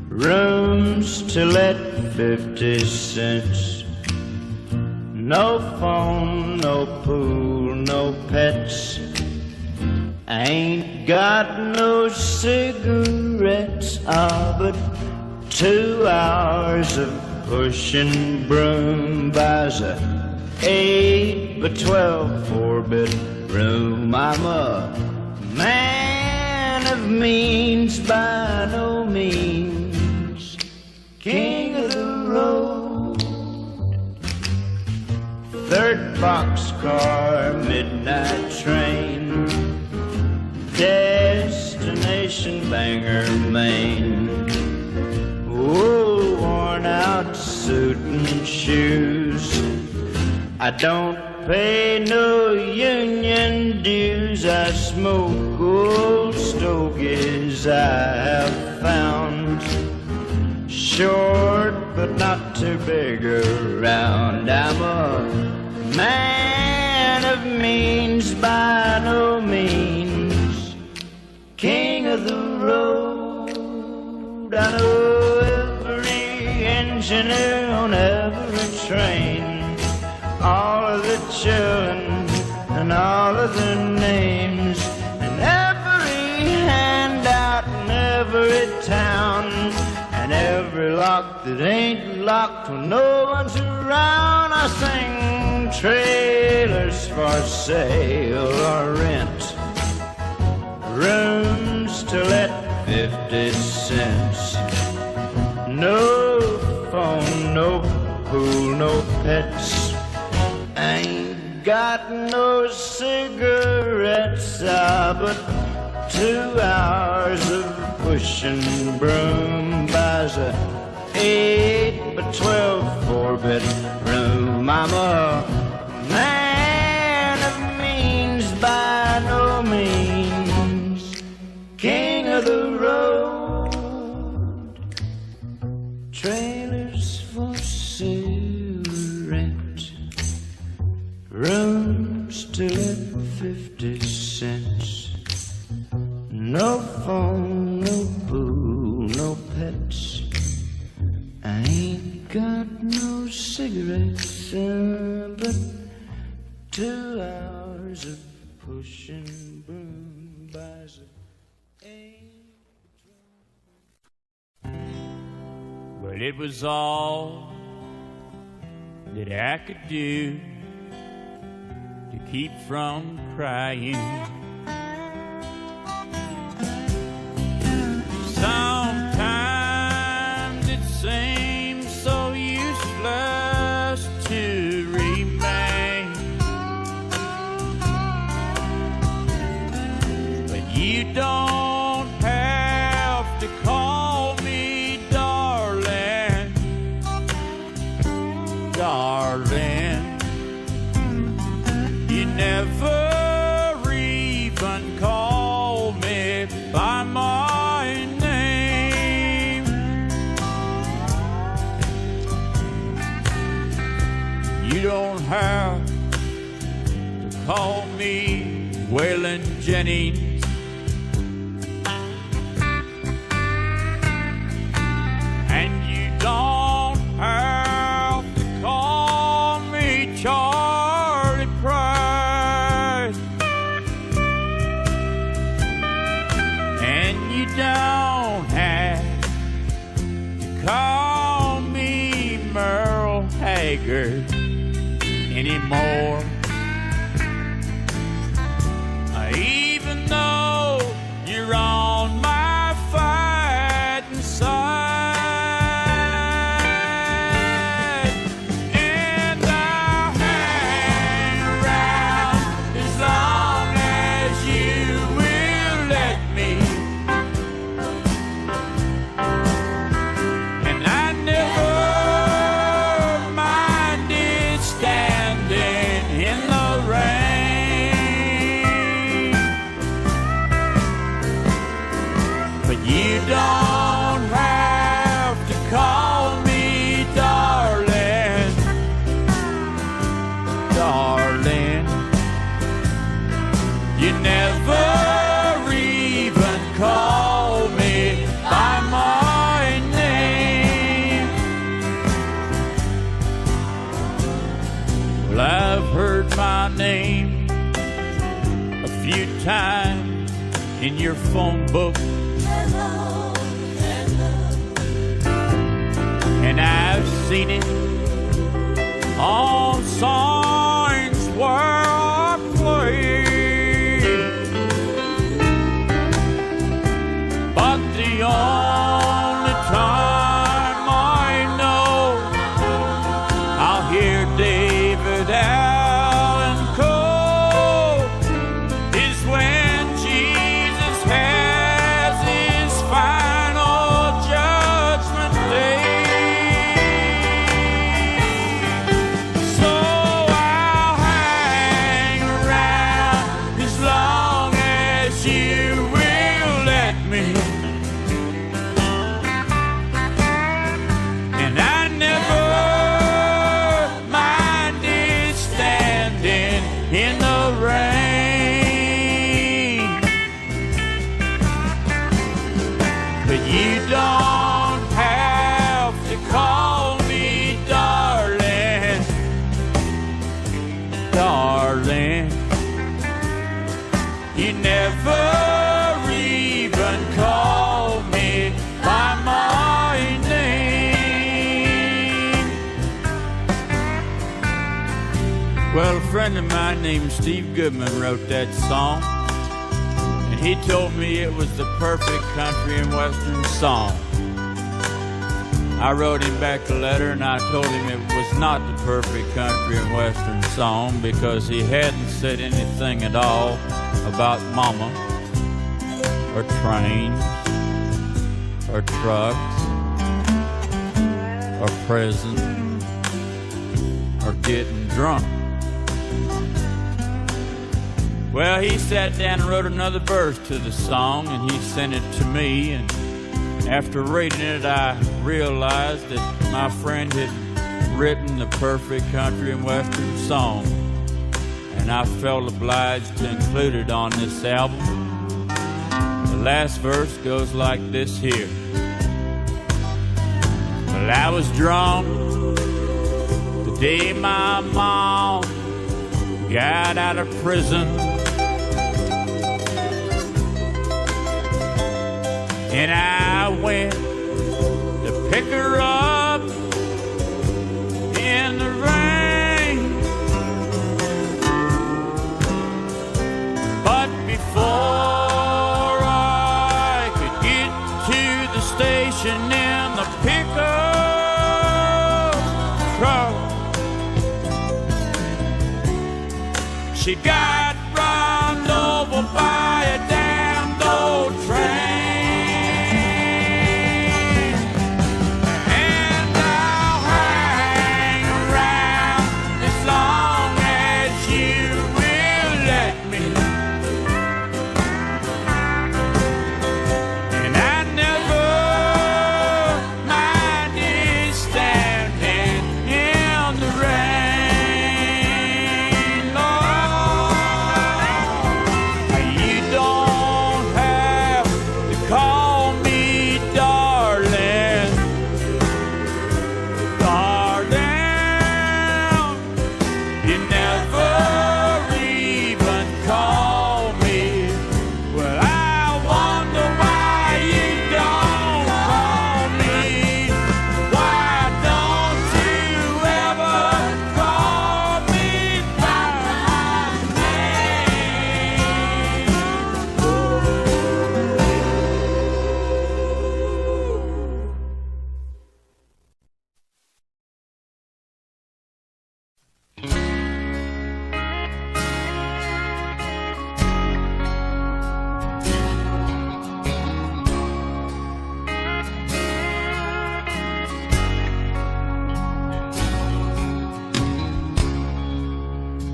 rooms to let 50 cents. No phone, no pool, no pets. Ain't got no cigarettes, but 2 hours of pushing broom buys a 8 by 12 4-bedroom. I'm a man of means, by no means king of the road. 3rd boxcar, midnight train, destination Bangor, Maine. Oh, worn out suit and shoes. I don't pay no union dues. I smoke old stogies I have found, short but not too big around. I'm a man of means, by no means king of the road. I know every engineer on every train, all of the children and all of their names, and every handout in every town, and every lock that ain't locked when no one's around. I sing trailers for sale or rent, rooms to let 50 cents. No phone, no pool, no pets. Ain't got no cigarettes, but 2 hours of pushing broom buys a 8 by 12 4-bedroom. I'm a man of means, by no means king of the road. Trailers for sale, rent, rooms to let 50 cents. No phone, no pool, no pets. I ain't got no cigarettes, but 2 hours of pushing broom buys a 8. Well, it was all that I could do to keep from crying. Sometimes it seems so useless to remain, but you don't have to call me darling, darling. You never even call me by my name. You don't have to call me Waylon Jennings. And you don't have to call me Charlie Price. And you don't have to call me Merle Haggard anymore. Even though you're on my fighting side, and I'll hang around as long as you will let me. And I never minded standing in the rain, but you don't have to call me darling, darling. You never even call me by my name. Well, I've heard my name a few times in your phone book, and I've seen it on songs Well, a friend of mine named Steve Goodman wrote that song, and he told me it was the perfect country and western song. I wrote him back a letter and I told him it was not the perfect country and western song because he hadn't said anything at all about mama or trains or trucks or prison or getting drunk. Well, he sat down and wrote another verse to the song, and he sent it to me, and after reading it, I realized that my friend had written the perfect country and western song, and I felt obliged to include it on this album. The last verse goes like this here. Well, I was drunk the day my mom got out of prison, and I went to pick her up in the rain. But before I could get to the station in the pickup truck, she got run over by a damned old train.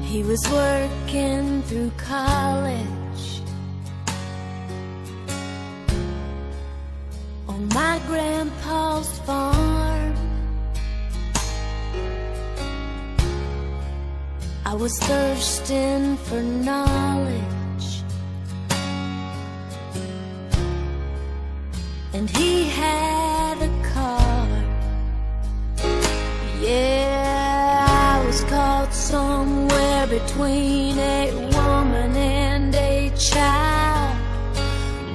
He was working through college on my grandpa's farm. I was thirsting for knowledge, and he had a car. Yeah, I was caught somewhere between a woman and a child.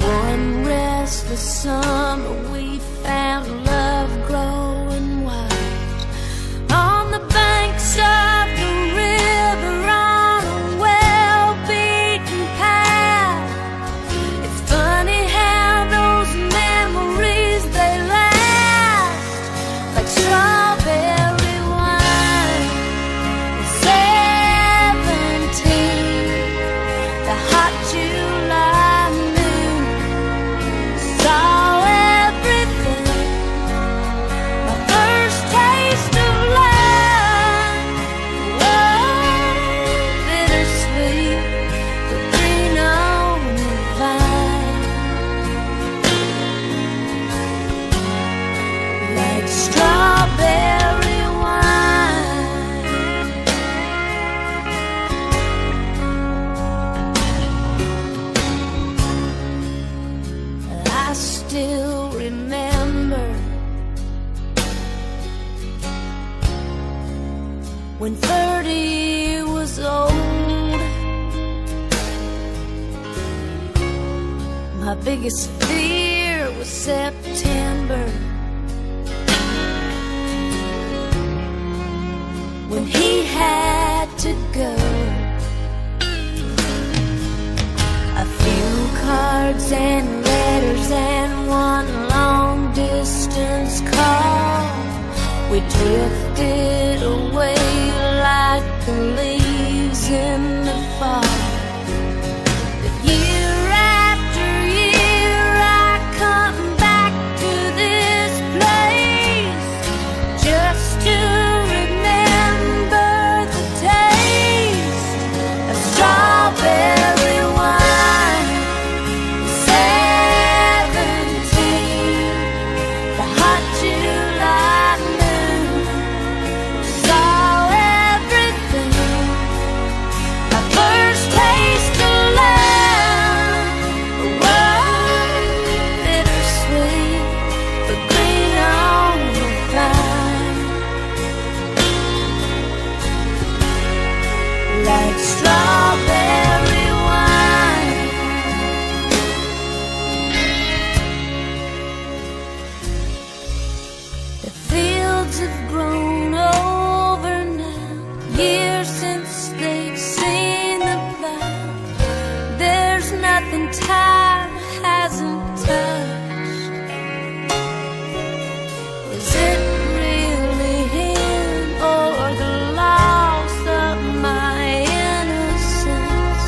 One restless summer we found love growing wild on the banks of the river on a well-beaten path. It's funny how those memories, they last like strawberry wine. 17, the hot July moon saw everything. My first taste of love, bittersweet, the green on the vine, like strawberry wine. I still remember when 30 was old. My biggest fear was September, when he had to go. A few cards and letters and one long distance call. We drifted away like the leaves in the fall. But year after year I come back to this place just to remember the taste of strawberry wine. 17, the hot July moon saw everything. My first taste of love, a world bittersweet, but green on the vine. Like strawberry wine. The fields have grown over now, years since they've seen the plow. There's nothing time hasn't touched. Is it really him or the loss of my innocence?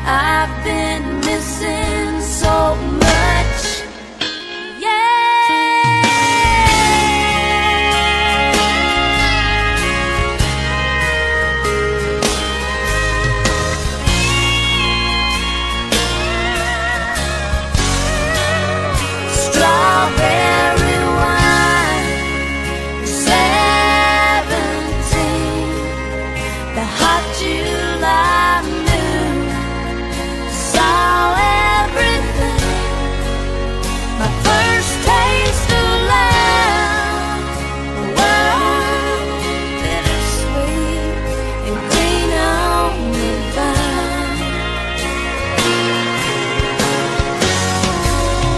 I've been missing so much. Strawberry wine, 17, the hot July moon saw everything. My first taste of love, a world bittersweet and green on the vine.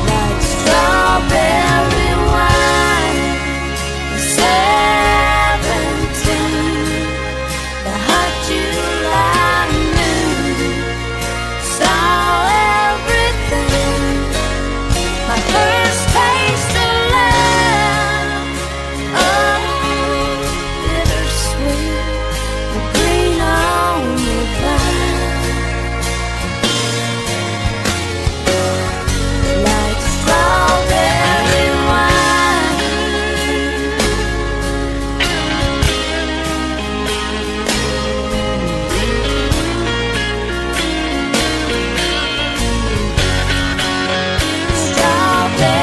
Like strawberry wine, 17, the hot July moon saw everything. My first taste of love, oh, bittersweet, but green on the vine. Like strawberry wine. Strawberry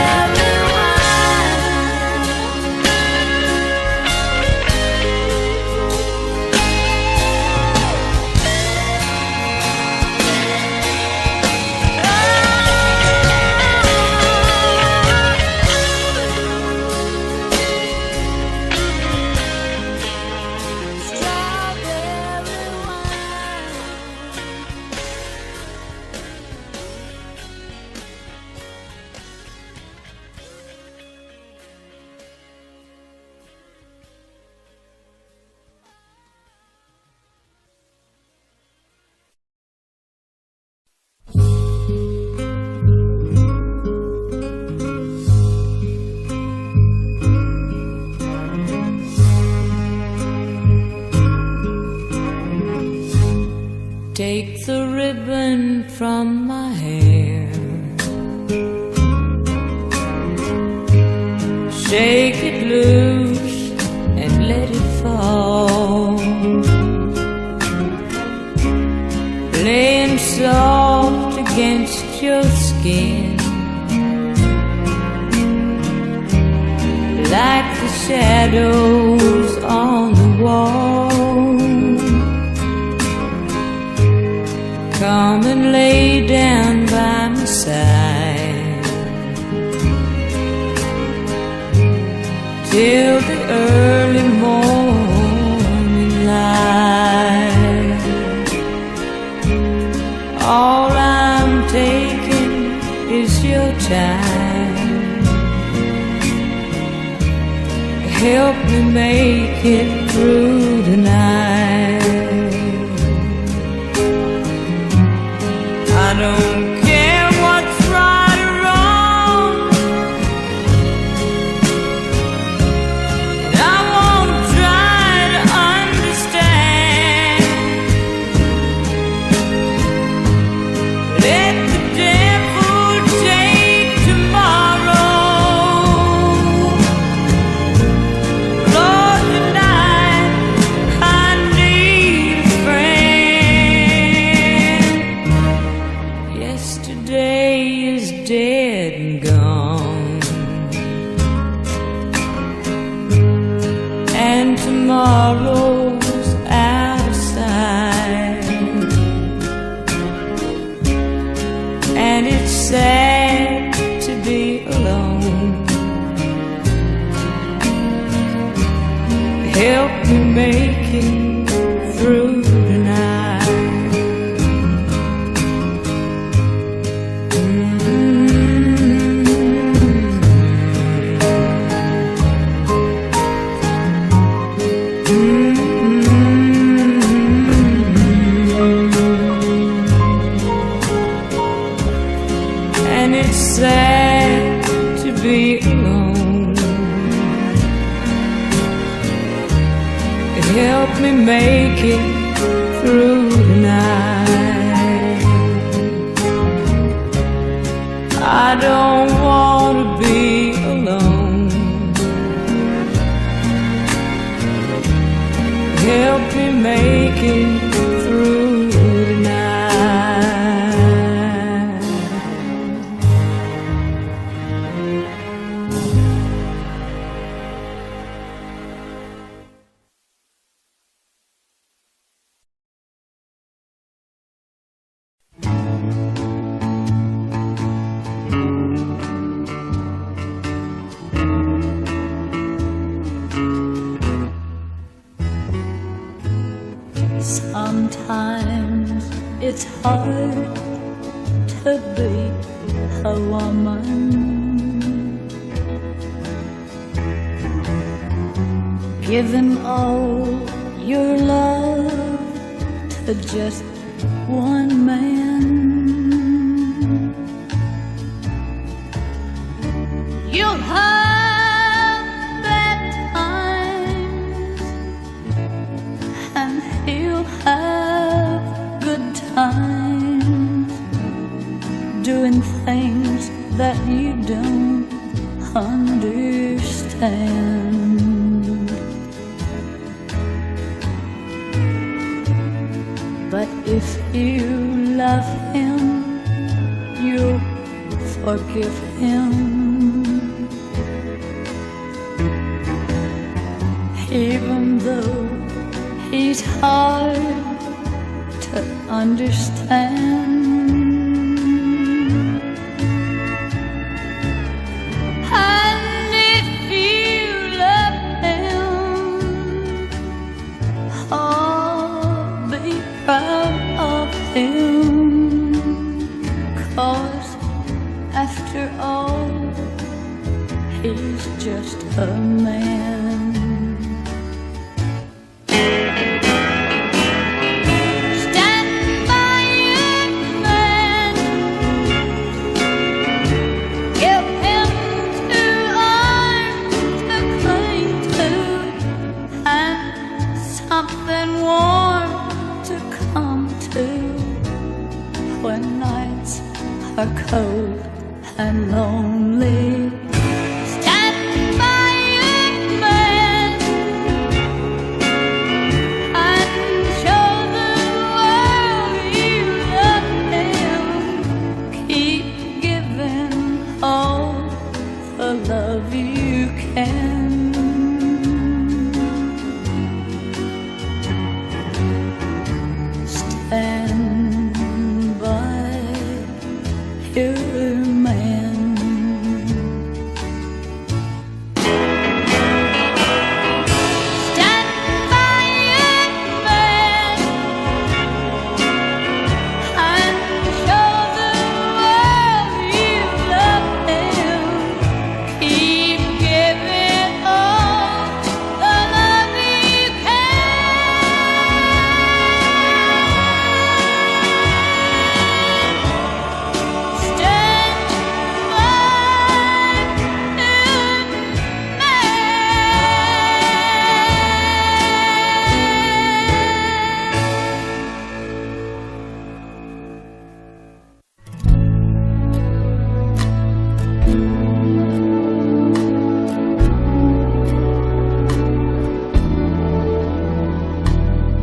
Take the ribbon from my hair, shake it loose and let it fall, laying soft against your skin, like the shadows on the wall. Come and lay down by my side till the early morning light. All I'm taking is your time. Help me tomorrow's out of sight, and it's sad to be alone. Help me make it through tonight. And it's sad to be alone. Help me make it through tonight. I don't want to be alone. Help me make it through tonight. Sometimes it's hard to be a woman. Giving all your love to just one man. You'll have bad times, and he'll have good times, doing things that you don't understand. But if you love him, you'll forgive him. Even though he's hard to understand. And if you love him, oh, be proud of him. 'Cause after all, he's just a man. Something warm to come to when nights are cold and lonely. Stand by your man and show the world you love him. Keep giving all the love you can. Stand by your man. Stand by your man and show the world you love him. Keep giving all the love you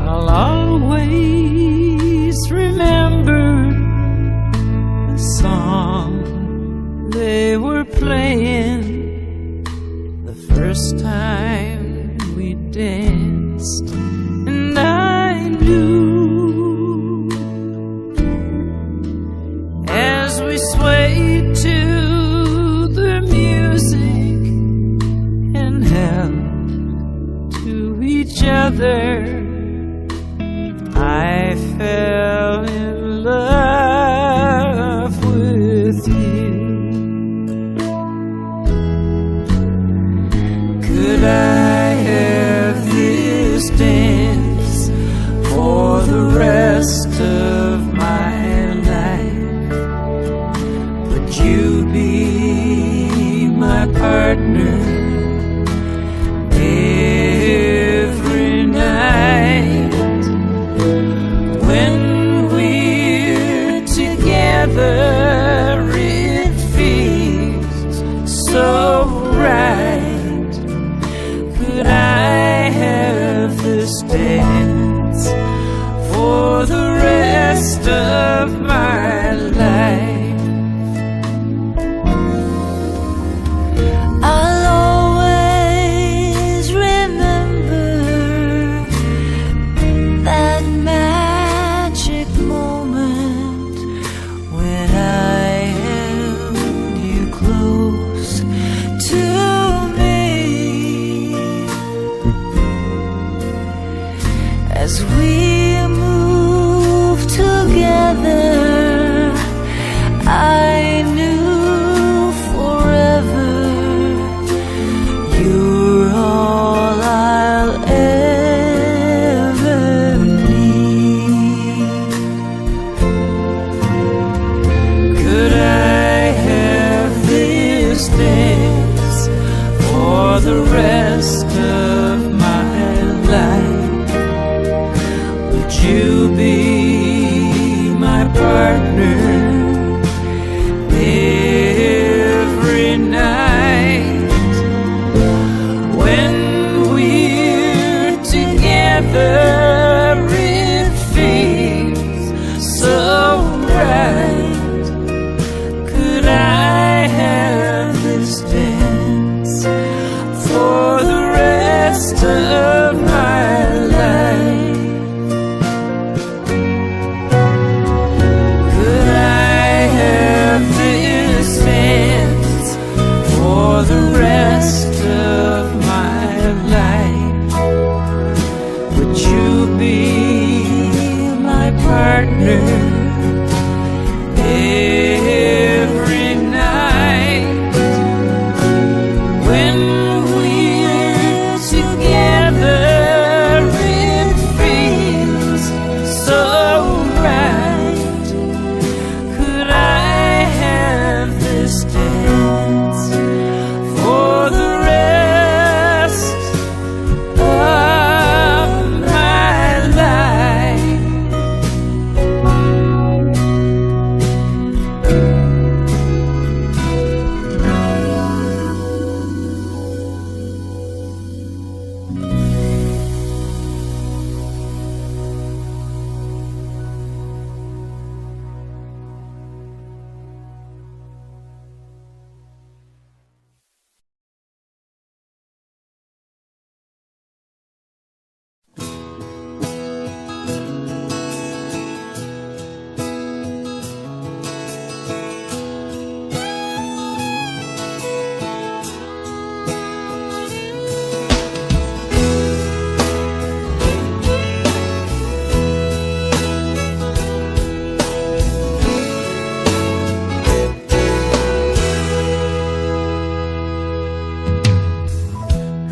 I'll always remember the song they were playing the first time we danced. danced, and I knew as we swayed to the music and held to each other, I fell in love with you. Could I have this dance for the rest of my life? Would you be my partner every night? When we're together, it feels so right. Could I have this dance for the rest of my life? I'll always remember that magic moment when I held you close to me. As we move together, I knew forever you're all I'll ever need. Could I have this dance for the rest of my life? Would you be my partner every night? When we're together, it feels so right. Could I have this dance for the rest of my life? Could I have this dance for the rest of my life? Would you be my partner every night? When we're together, it feels so right. Could I have this dance for the rest of my life?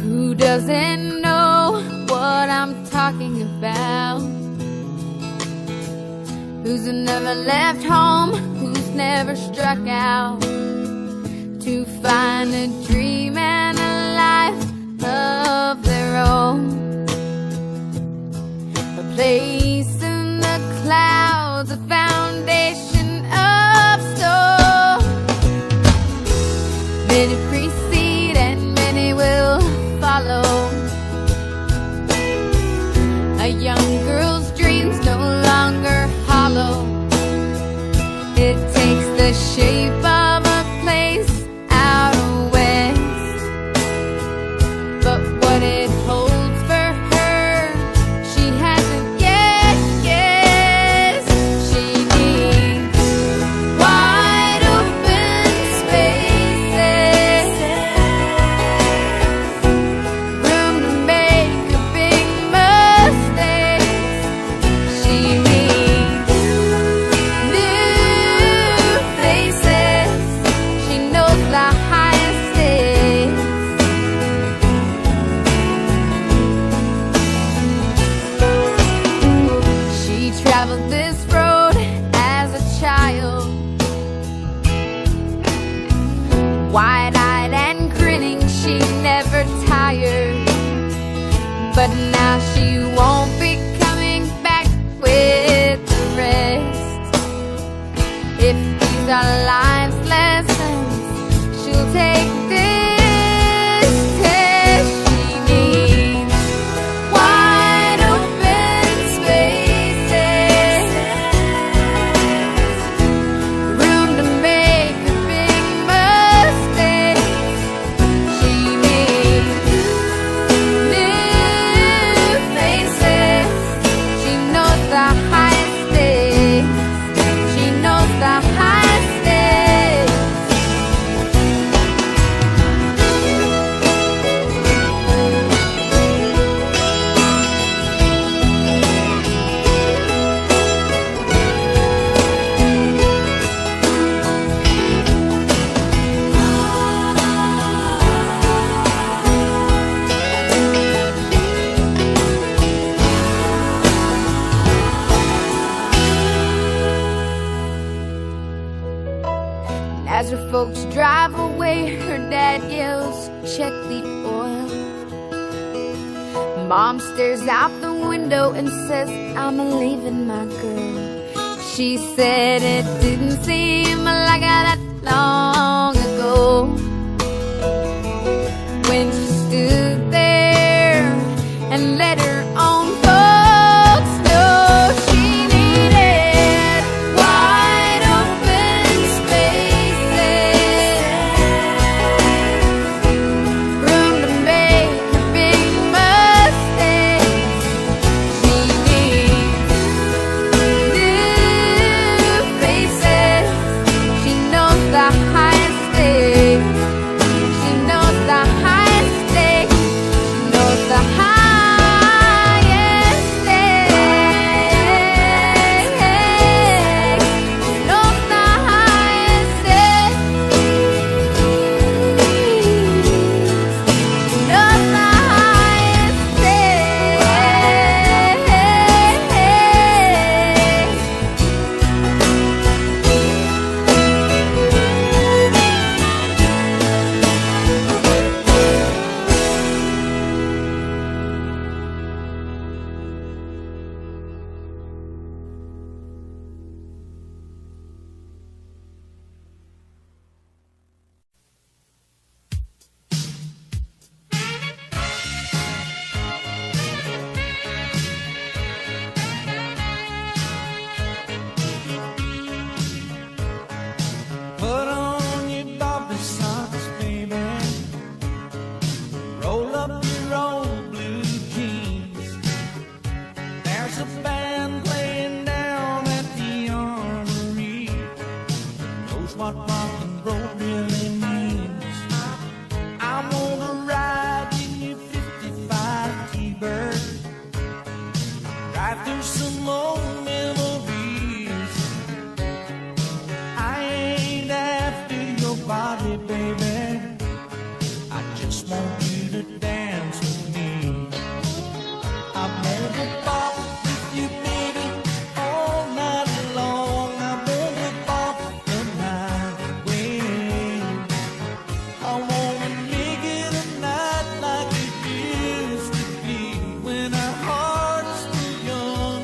Who doesn't know what I'm talking about? Who's never left home? Who's never struck out to find a dream and a life of their own? A place in the clouds, a foundation of stone. Many precede and many will follow. A young girl's dreams no longer hollow. It takes the shape of a place out west, but what it holds for her traveled this road as a child, wide-eyed and grinning, she never tired. But now she won't be coming back with the rest. If these are life's lessons, she'll take this test. She needs wide open spaces, room to make a big mistake. She needs new faces. She knows the high stakes. She knows the high stakes. As her folks drive away, her dad yells, "Check the oil." Mom stares out the window and says, "I'm leaving my girl." She said it didn't seem like that long ago, when she stood there and let her own folks know she needed wide open spaces, room to make a big mistake. She needs new faces. She knows the high stakes. She knows the high stakes. She knows the highest stakes. She knows the highest stakes. She knows the highest stakes. Put on your Bobby socks, baby. Roll up your old blue jeans. There's a band playing down at the Armory. Knows what rock and roll really means. I wanna ride in your 55 T-Bird. Drive through some old memories. I ain't after your body, baby. I just want you to dance with me. I wanna bop with you, baby, all night long. I wanna bop the night away. I wanna make it a night like it used to be, when our hearts were young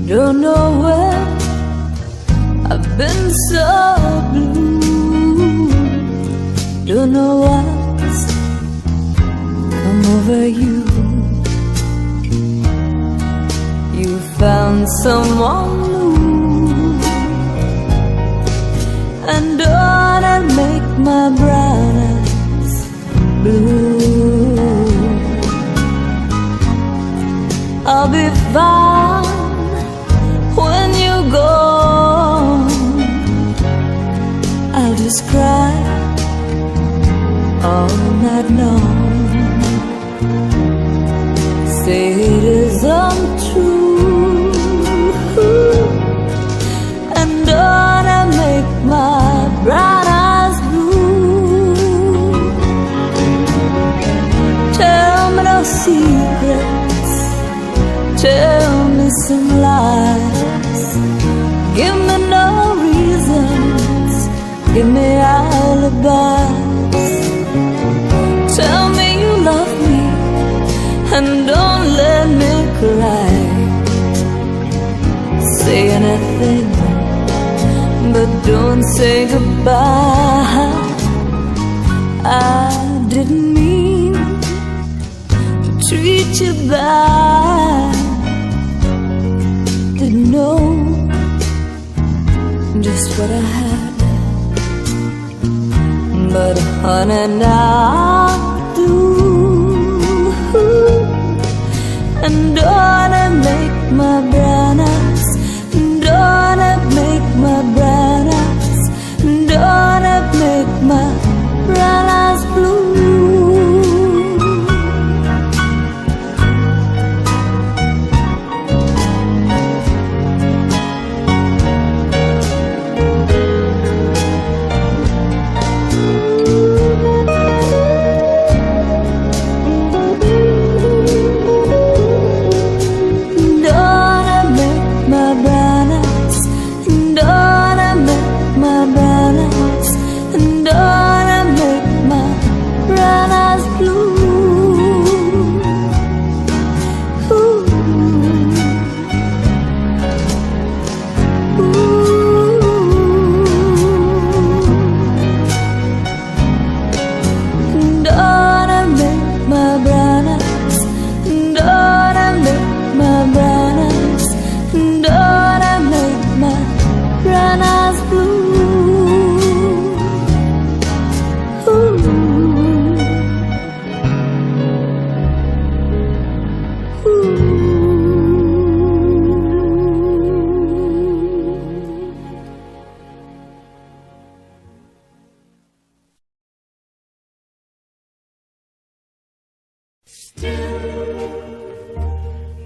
Don't know where I've been so blue. Don't know what's come over you. You found someone new, and don't it make my brown eyes blue? I'll be fine when you go. I'll just cry all night long. Say it isn't true, and don't I make my brown eyes blue? Tell me no secrets, tell me some lies. Give me no reasons, give me alibis. Tell me you love me, and don't let me cry. Say anything, but don't say goodbye. I didn't mean to treat you bad. Didn't know just what I had, but honey, now I do. And don't it make my brown eyes, don't it make my brown eyes, don't it make my brown eyes blue?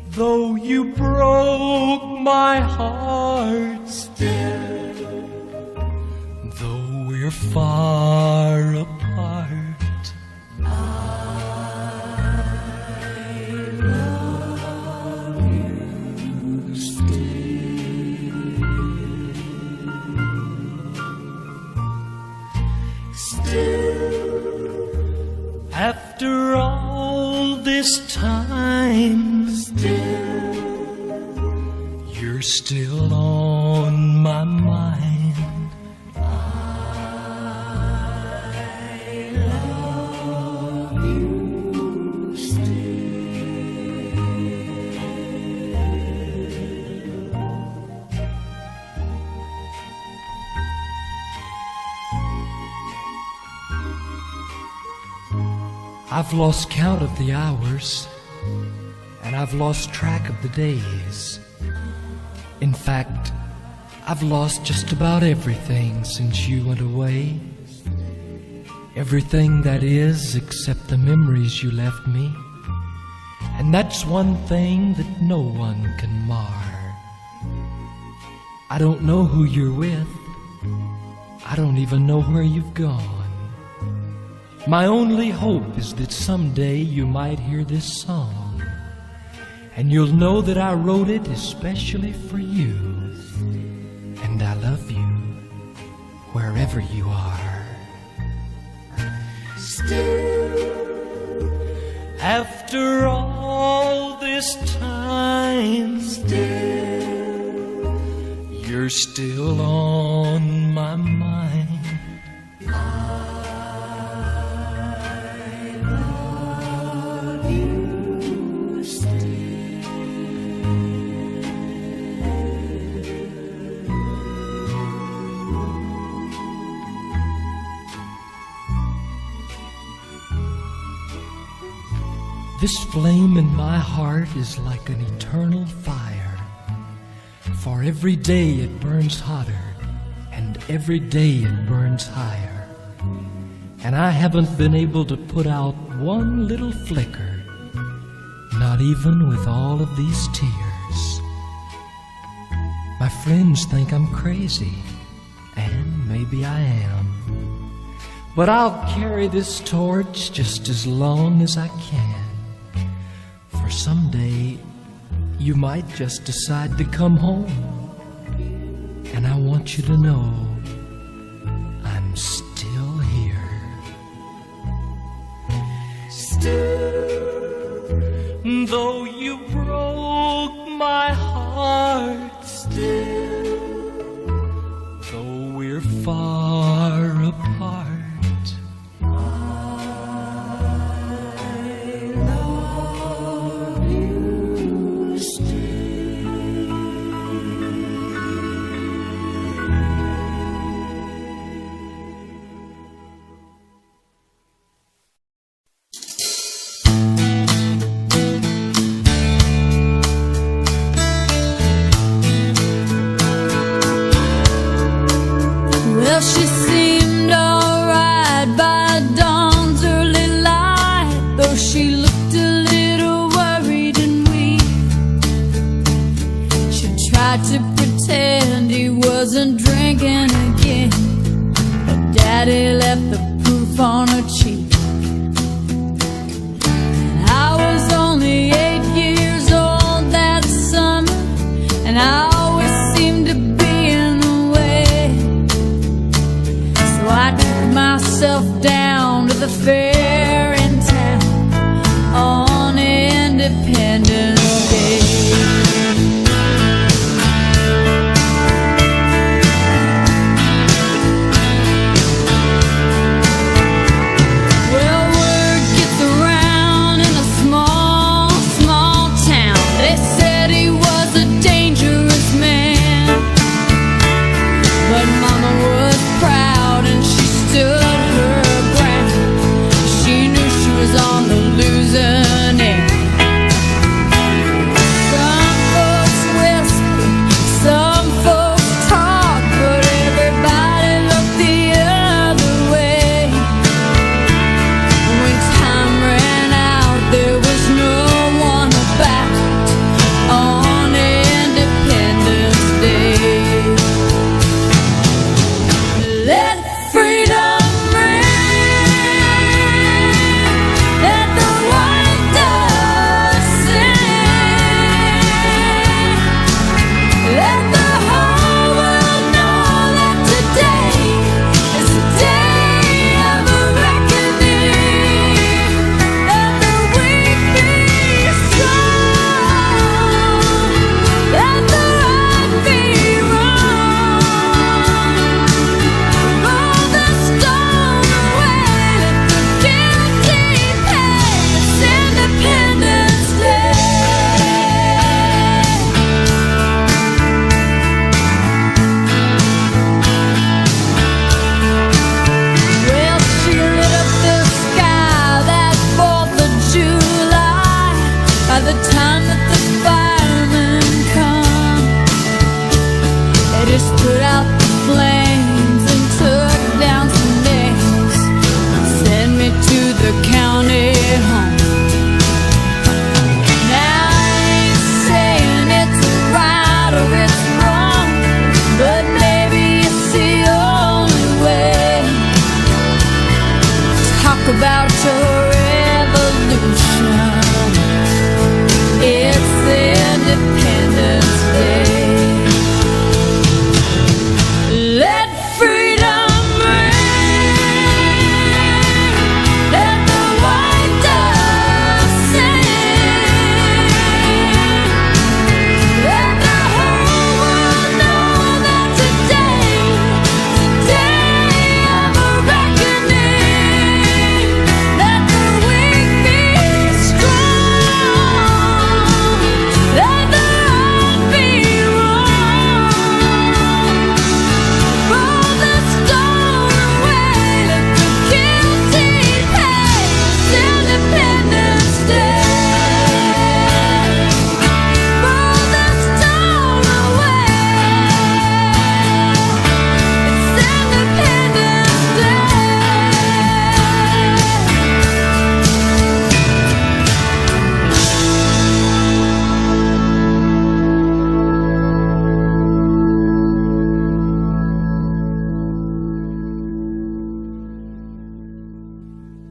Though you broke my heart still, though we're far apart, I love you still. After all this time, you're still on my mind. I love you still. I've lost count of the hours, and I've lost track of the days. In fact, I've lost just about everything since you went away. Everything, that is, except the memories you left me. And that's one thing that no one can mar. I don't know who you're with. I don't even know where you've gone. My only hope is that someday you might hear this song, and you'll know that I wrote it especially for you. And I love you wherever you are. Still, after all this time, still you're still on my mind. This flame in my heart is like an eternal fire, for every day it burns hotter, and every day it burns higher. And I haven't been able to put out one little flicker, not even with all of these tears. My friends think I'm crazy, and maybe I am. But I'll carry this torch just as long as I can. For someday, you might just decide to come home. And I want you to know I'm still here. Still, though you broke my heart, still, though we're far apart, Well, she seemed alright by dawn's early light, though she looked a little worried and weak. She tried to pretend he wasn't drinking again, but Daddy left the proof on her cheek. And I was only 8 years old that summer, and I always seemed to be in the way. So I took myself down to the fair in town on Independence Day. Well, word gets around in a small, small town. They said he was a dangerous man, but Mama was proud and she stood her ground. She knew she was on the losing end. Some folks whisper, some folks talk, but everybody looked the other way. When time ran out, there was no one about on Independence Day. Let freedom ring, let the white dove sing, let the whole world know that today is a day of a reckoning. Let the weak be strong, let the right be wrong. Roll the stone away, let the guilty pay. It's Independence Day. Well, she lit up the sky that 4th of July. By the time that the firemen come, they just put out the flame